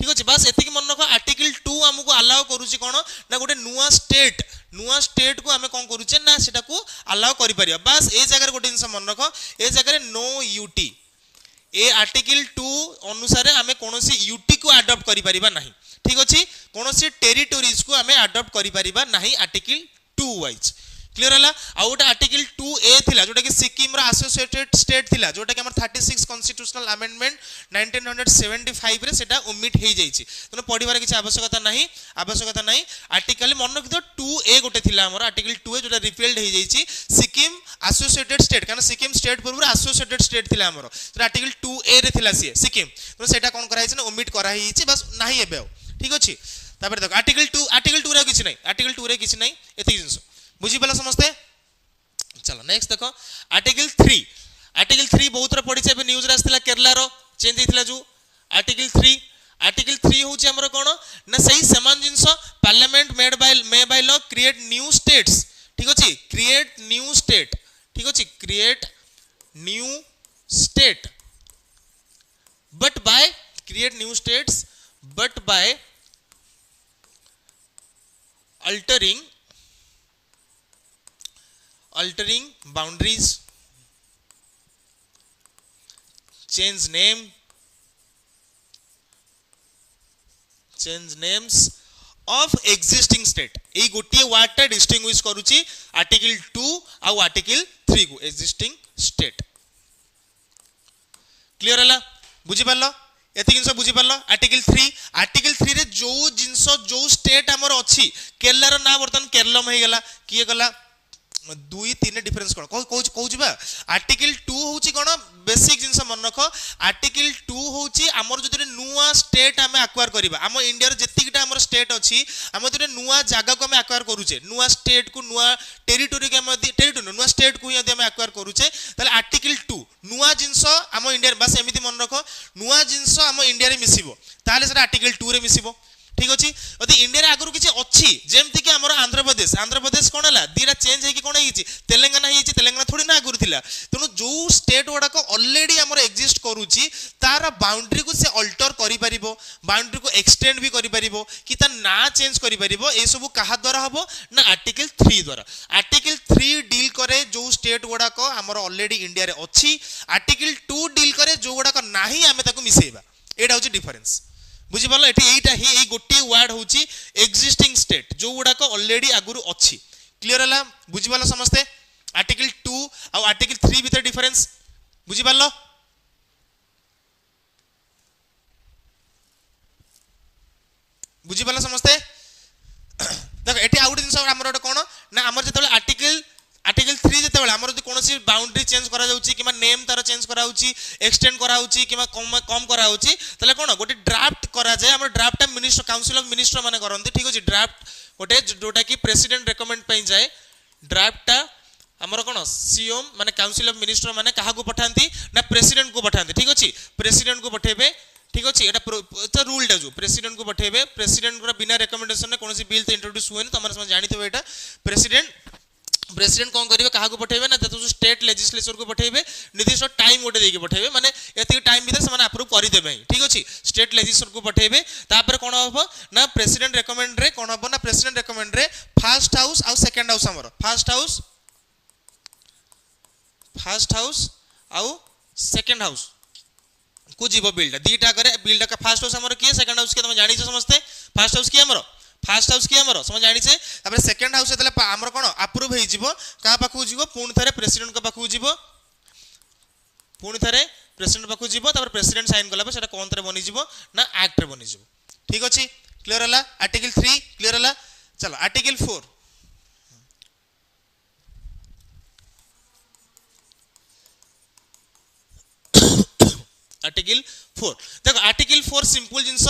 Speaker 1: ठीक अच्छे बस एति मन रख आर्टिकल 2 आमको अलाउ करूची कोन ना गोटे नुआ स्टेट को आम कौन करूचे ना सेटा को अलाउ करि परिया बस ए जगह गोटे जिंस मन रख ए जगह नो यूटी ए आर्टिकल 2 अनुसार आम कौन यूटी को अडॉप्ट करि परिबा नहीं ठीक अच्छे कौन टेरिटोरीज को आम अडॉप्ट करि परिबा नहीं आर्टिकल 2 वाइज क्लियर है आ गोटे आर्टिकल 2A थिला जोटा कि सिक्किम रो एसोसिएटेड स्टेट थिला जोटा कि हमर 36 कॉन्स्टिट्यूशनल अमेंडमेंट 1975 रे सेटा ओमिट हे जाईची तने पढिबार किछ आवश्यकता नाही आर्टिकल मन रखितो 2A गोटे थिला हमर आर्टिकल 2A जोटा रिपील्ड हे जाईची सिक्किम एसोसिएटेड स्टेट कारण सिक्किम स्टेट पूर्व एसोसिएटेड स्टेट थिला हमर तो आर्टिकल 2A रे थिला सी सिक्किम तो सेटा कोन करा हिची ना ओमिट करा हिची बस नाही एबे ठीक अछि तापर देखो आर्टिकल 2 रे किछ नाही आर्टिकल 2 रे किछ नाही एति जिंस बुझी पला समझते चलो नेक्स्ट देखो आर्टिकल 3 बहुत रे पड़ी छे न्यूज रे आस्थिला केरला रो चेंज हेतिला जो आर्टिकल 3 होची हमर कोन ना सही समान जिंस parliament may by law create new states ठीक अछि क्रिएट न्यू स्टेट ठीक अछि create new state but by altering boundaries change names of existing state ए गोटे वर्ड टा डिस्टिंग्विश करूची आर्टिकल 2 आ आर्टिकल 3 को existing state क्लियर हला बुझी पारलो एति जिंस बुझी पारलो आर्टिकल 3 रे जो जिंस जो स्टेट हमर अछि केरला रो ना बर्तन केरलम हे गेला किए गला 2-3 डिफरेंस कोन कहू बा आर्टिकल 2 होची कोन बेसिक जिंस मन रखो आर्टिकल 2 होची हमर जदि नुवा स्टेट हमें एक्वायर करबा हम इंडिया रे जतिकटा हमर स्टेट अछि हम जदि नुवा जागा को हम एक्वायर करूचे नुवा स्टेट को नुवा टेरिटोरी के हम टेरिटोरी नुवा स्टेट को यदि हम एक्वायर करूचे ताले आर्टिकल 2 नुवा जिंस हम इंडिया बस एमिति मन रखो नुवा जिंस हम इंडिया रे मिसिबो ताले सेटा आर्टिकल 2 रे मिसिबो ठीक अछि यदि इंडिया रे आगरु किछि अछि जेमति कि हमर आंध्र प्रदेश कोन हला दीरा चेंज हे कि कोन हिछि तेलंगाना थोड़ी ना आगरु थिला तनु जो स्टेट वडा को ऑलरेडी हमर एग्जिस्ट करूछि तार बाउंड्री को से अल्टर करि परिबो बाउंड्री को एक्सटेंड भी करि परिबो कि ता ना चेंज करि परिबो ए सब कहा द्वारा हबो ना आर्टिकल 3 द्वारा आर्टिकल 3 डील करे जो स्टेट वडा को हमर ऑलरेडी इंडिया रे अछि आर्टिकल 2 डील करे जो वडा को नाही हमें ताको मिसेबा एटा होछि डिफरेंस बुझी पालो एठी एटा ही ए गोटे वर्ड होची एग्जिस्टिंग स्टेट जो गुडा को ऑलरेडी आगुरु अछि क्लियर हला बुझी पालो समझते आर्टिकल 2 और आर्टिकल 3 भीतर डिफरेंस बुझी पालो समझते देखो एठी आउट दिन सब हमर कोन ना हमर जतले आर्टिकल 3 जतले हमर जदि कोनोसी बाउंड्री चेंज करा जाउची किमा नेम तार चेंज करा होउची एक्सटेंड करा होउची किमा कम करा होउची तले कोन गोटे ड्राफ्ट करा जाय हमर draft minister council of minister माने करंती ठीक अछि ड्राफ्ट गोटे जोटा कि प्रेसिडेंट रेकमेंड पई जाय ड्राफ्ट हमर कोन सीएम माने काउंसिल ऑफ मिनिस्टर माने काहा को पठांती ना प्रेसिडेंट को पठांती ठीक अछि प्रेसिडेंट को पठेबे ठीक अछि एटा रूल टा जो प्रेसिडेंट को पठेबे प्रेसिडेंट को बिना रिकमेंडेशन ने कोनोसी बिल ते इंट्रोड्यूस होय न तमर समझ जानितो एटा प्रेसिडेंट कौन करेंगे क्या पठेबे ना तो स्टेट लेजिस्लेचर को पठेबे निर्दिष्ट टाइम गोटे देके पठेबे माने एति टाइम भीतर से अप्रूव कर देबे ठीक अछि स्टेट लेजिस्लेचर को पठेबे तापर कोन हबो ना प्रेसिडेंट रेकमेंड रे कोन हबो ना प्रेसिडेंट रेकमेंड रे फर्स्ट हाउस और सेकंड हाउस हमर फर्स्ट हाउस और सेकंड हाउस को जीवो बिल दीटा करे बिल का फर्स्ट हाउस हमर की सेकंड हाउस के तुम जानि छ समझते फर्स्ट हाउस की हमर समझ जानी छे तापर सेकंड हाउस देला हमर कोन अप्रूव हे जिवो का पाखु जिवो पुन थरे प्रेसिडेंट का पाखु जिवो पुन थरे प्रेसिडेंट पाखु जिवो तापर प्रेसिडेंट साइन करला पर सेटा कोन थरे बनि जिवो ना एक्ट रे बनि जिवो ठीक अछि क्लियर हला आर्टिकल 3 क्लियर हला चलो आर्टिकल 4 आर्टिकल 4 देखो आर्टिकल 4 सिंपल जिंस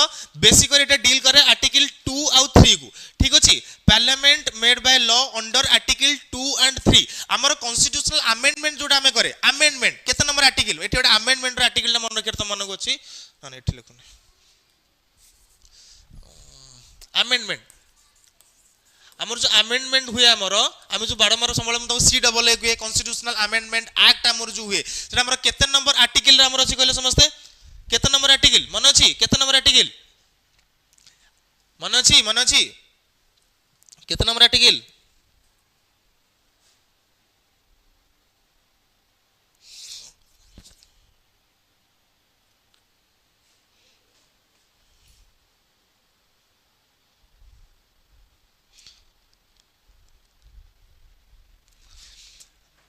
Speaker 1: बेसिक एटा डील करे आर्टिकल 2 और 3 को ठीक अछि parliament made by law under article 2 and 3 हमर कॉन्स्टिट्यूशनल अमेंडमेंट जोटा हमें करे अमेंडमेंट केते नंबर आर्टिकल एटा एटा अमेंडमेंट रो आर्टिकल मन रखे त मन को अछि हां एठी लिखुन अमेंडमेंट हमर जो अमेंडमेंट हुए हम जो बारंबार संबल तो सी डबल ए हुए कॉन्स्टिट्यूशनल अमेंडमेंट एक्ट हमर जो हुए सेटा हमर केते नंबर आर्टिकल रे हमर अछि कहले समझते केते नंबर आर्टिकल मन अछि केते नंबर आर्टिकल मन अच्छी केते नंबर आर्टिकल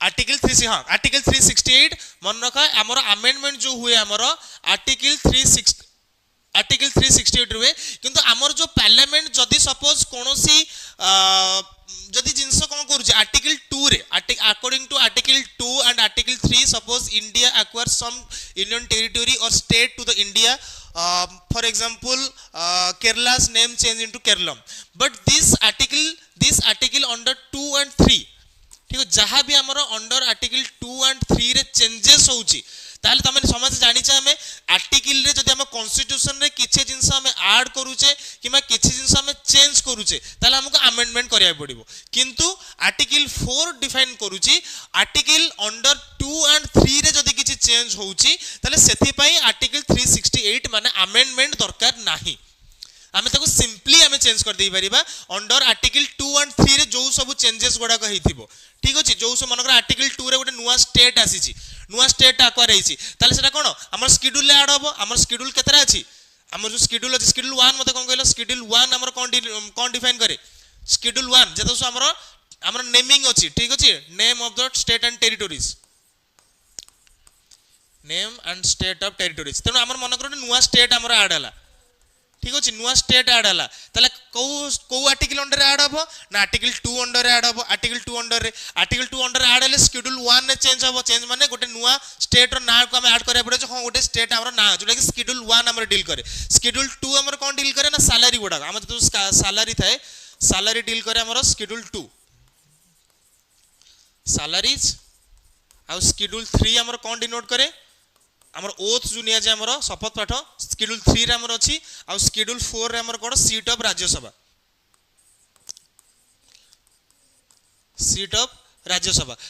Speaker 1: आर्टिकल 3 हाँ आर्टिकल 368 मन रख आमर अमेंडमेंट जो हुए आमर आर्टिकल 360 आर्टिकल 368 रुए किंतु आमर जो पार्लियामेंट जदि सपोज कोनोसी जदि जिंस कोन करूचे आर्टिकल 2 रे according to article 2 and article 3 suppose India acquire some union territory और state to the India for example केरला's name change into Kerala but this article under 2 and 3 ठीक है जहाँ भी हमारा अंडर आर्टिकल 2 एंड 3 रे चेंजेस होउची ताले तमे समझ जानि छ हमें आर्टिकल रे जदि हम कॉन्स्टिट्यूशन रे किछि जिंस हम ऐड करूचे किमा किछि जिंस हम चेंज करूचे ताले हमको अमेंडमेंट करिया पड़िबो किंतु आर्टिकल 4 डिफाइन करूची आर्टिकल अंडर 2 एंड 3 रे जदि किछि चेंज होउची ताले सेथि पई आर्टिकल 368 माने अमेंडमेंट दरकार नाही आमे ताको सिंपली आमे चेंज कर देई परिबा अंडर आर्टिकल 2 एंड 3 रे जो सब चेंजेस गुडा को हेतिबो ठीक अछि जो सब मनकर आर्टिकल 2 रे गोटे नुवा स्टेट आसीची नुवा स्टेट आक्वायर हेछि ताले सेटा कोन हमर शेड्यूल ले ऐड होबो हमर शेड्यूल केतरा अछि हमर जो शेड्यूल अछि शेड्यूल 1 मते कोन कहलो शेड्यूल 1 हमर कोन डिफाइन करे शेड्यूल 1 जेतो सो हमर नेमिंग अछि ठीक अछि name of the state and territories name and state of territories तनो हमर मनकर नुवा स्टेट हमर ऐड हला ठीक अछि नुवा स्टेट ऐड हला तले को आर्टिकल अंडर ऐड हबो ना आर्टिकल 2 अंडर ऐड हबो आर्टिकल 2 अंडर ऐड हले शेड्यूल 1 ने चेंज हबो चेंज माने गोटे नुवा स्टेट रो ना को हम ऐड करे पड़े हां गोटे स्टेट हमर ना जोटा कि शेड्यूल 1 हमर डील करे शेड्यूल 2 हमर कोन डील करे ना सैलरी गुडा हम तो सैलरी थाए सैलरी डील करे हमर शेड्यूल 2 सैलरीज आ शेड्यूल 3 हमर कोन डिनोट करे हमर ओथ जो निया जे हमर शपथ पाठ शेड्यूल 3 रे हमर अछि आ शेड्यूल 4 रे हमर कोन सीट ऑफ राज्यसभा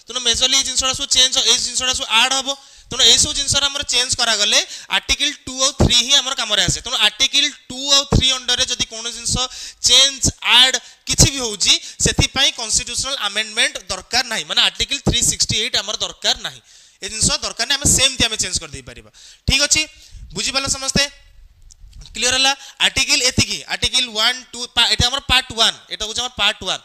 Speaker 1: तनो मेजरली ए जिंसडा सो चेंज ए जिंसडा सो ऐड हबो तनो ए सो जिंसडा हमर चेंज करा गले आर्टिकल 2 और 3 ही हमर काम रे आसे तनो आर्टिकल 2 और 3 अंडर रे जदी कोनो जिंस चेंज ऐड किछि भी होउजी सेति पई कॉन्स्टिट्यूशनल अमेंडमेंट दरकार नाही माने आर्टिकल 368 हमर दरकार नाही ए जिंस दरकार नै हम सेम ती हम चेंज कर दे परिबा ठीक अछि बुझि पाला समझते क्लियर हला आर्टिकल एतिकी आर्टिकल 1 2 एटा हमर पार्ट 1 एटा होछ हमर पार्ट 1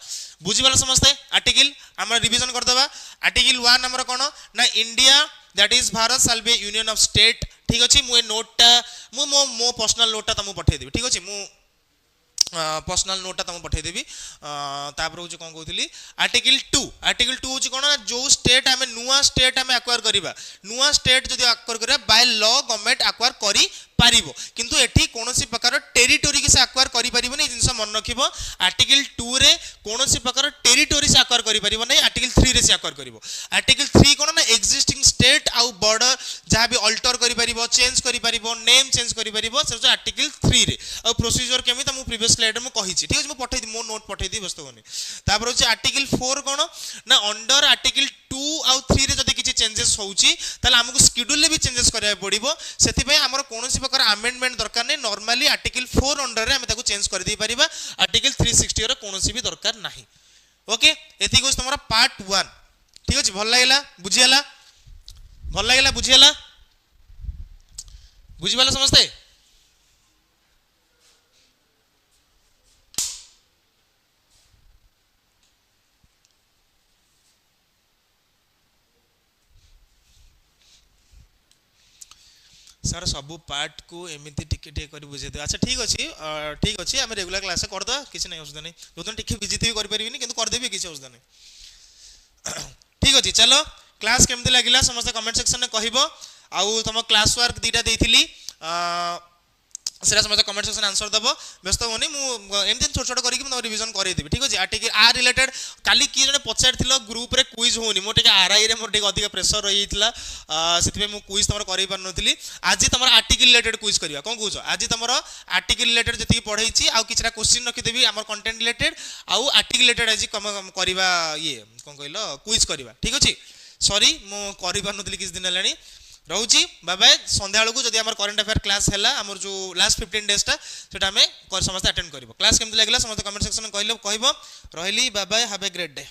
Speaker 1: बुझि पाला समझते आर्टिकल हमरा रिवीजन कर देबा आर्टिकल 1 हमर कोन ना India that is Bharat shall be union of state ठीक अछि मु नोटटा मो पर्सनल नोटटा तुम पठै देबी ठीक अछि मु पर्सनल नोटटा तुम पठै देबी तापर होछ कोन कहउतली आर्टिकल 2 होछ कोन जो स्टेट हमें नुवा स्टेट हमें एक्वायर करिबा नुवा स्टेट जदी एक्वायर करिबा बाय लॉ गवर्नमेंट एक्वायर करी पारिबो किंतु एठी कोनोसी प्रकार टेरिटरी के से एक्वायर करि पारिबो नै जिंस मन रखिबो आर्टिकल 2 रे कोनोसी प्रकार टेरिटरी से एक्वायर करि पारिबो नै आर्टिकल 3 रे से एक्वायर करिवो आर्टिकल 3 कोन ना एक्जिस्टिंग स्टेट आउ बॉर्डर जहां भी अल्टर करि पारिबो चेंज करि पारिबो नेम चेंज करि पारिबो से आर्टिकल 3 रे आ प्रोसीजर केमी त मु प्रीवियस स्लाइड में कहि छी ठीक अछि मु पठै दी मो नोट पठै दी व्यस्त होनी तापर होची आर्टिकल 4 कोन ना अंडर आर्टिकल 2 आउ 3 रे जदी किछि चेंजेस होउची ताले हमकु शेड्यूल ले भी चेंजेस करिया पड़िबो सेति पय हमर कोनोसी प्रकार अमेंडमेंट दरकार नै नॉर्मली आर्टिकल 4 अंडर रे हम ताको चेंज कर दै परिबा आर्टिकल 360 रे कोनोसी भी दरकार नाही ओके एति गोस तमरा पार्ट 1 ठीक अछि भल लागला बुझियाला बुझिबाला समझते सर सब पार्ट को एमिति टिके टिके करी बुझे दे अच्छा ठीक अछि हम रेगुलर क्लास से कर दो किछ नै औषध नै दोतन टिके विजित भी कर परिबिनी किंतु कर देबी किछ औषध नै ठीक अछि चलो क्लास केमति लागिला समस्त कमेंट सेक्शन में कहिबो आउ तुम क्लास वर्क दीटा देइथिली सेरा समस्त कमेंट सेक्शन आंसर दबो व्यस्त होनी मु एमदिन छोट छोट करी कि रिवीजन करै देबी ठीक अछि आर्टिकल आर रिलेटेड काली की जने पचार थिलो ग्रुप रे क्विज होनी मो टिके आरआई रे मोर टिके अधिक प्रेशर रही थिला सेति पे मु क्विज तमर करै पार नथिली आज तमर आर्टिकल रिलेटेड क्विज करिया कोन कहउछो आज तमर आर्टिकल रिलेटेड जति पढै छी आ किछरा क्वेश्चन रखि देबी हमर कंटेंट रिलेटेड आ आर्टिकल रिलेटेड आज करिबा ये कोन कहलो क्विज करिबा ठीक अछि सॉरी मु करि पार नथिली किछ दिन हलानी रोची बाय बाय संध्या बेलू जदि आम करेन्ट अफेयर क्लास है आम जो लास्ट 15 डेज टा आम समस्त अटेंड कर क्लास केमती लगे समस्त कमेंट सेक्शन में कह रही bye bye have a great day.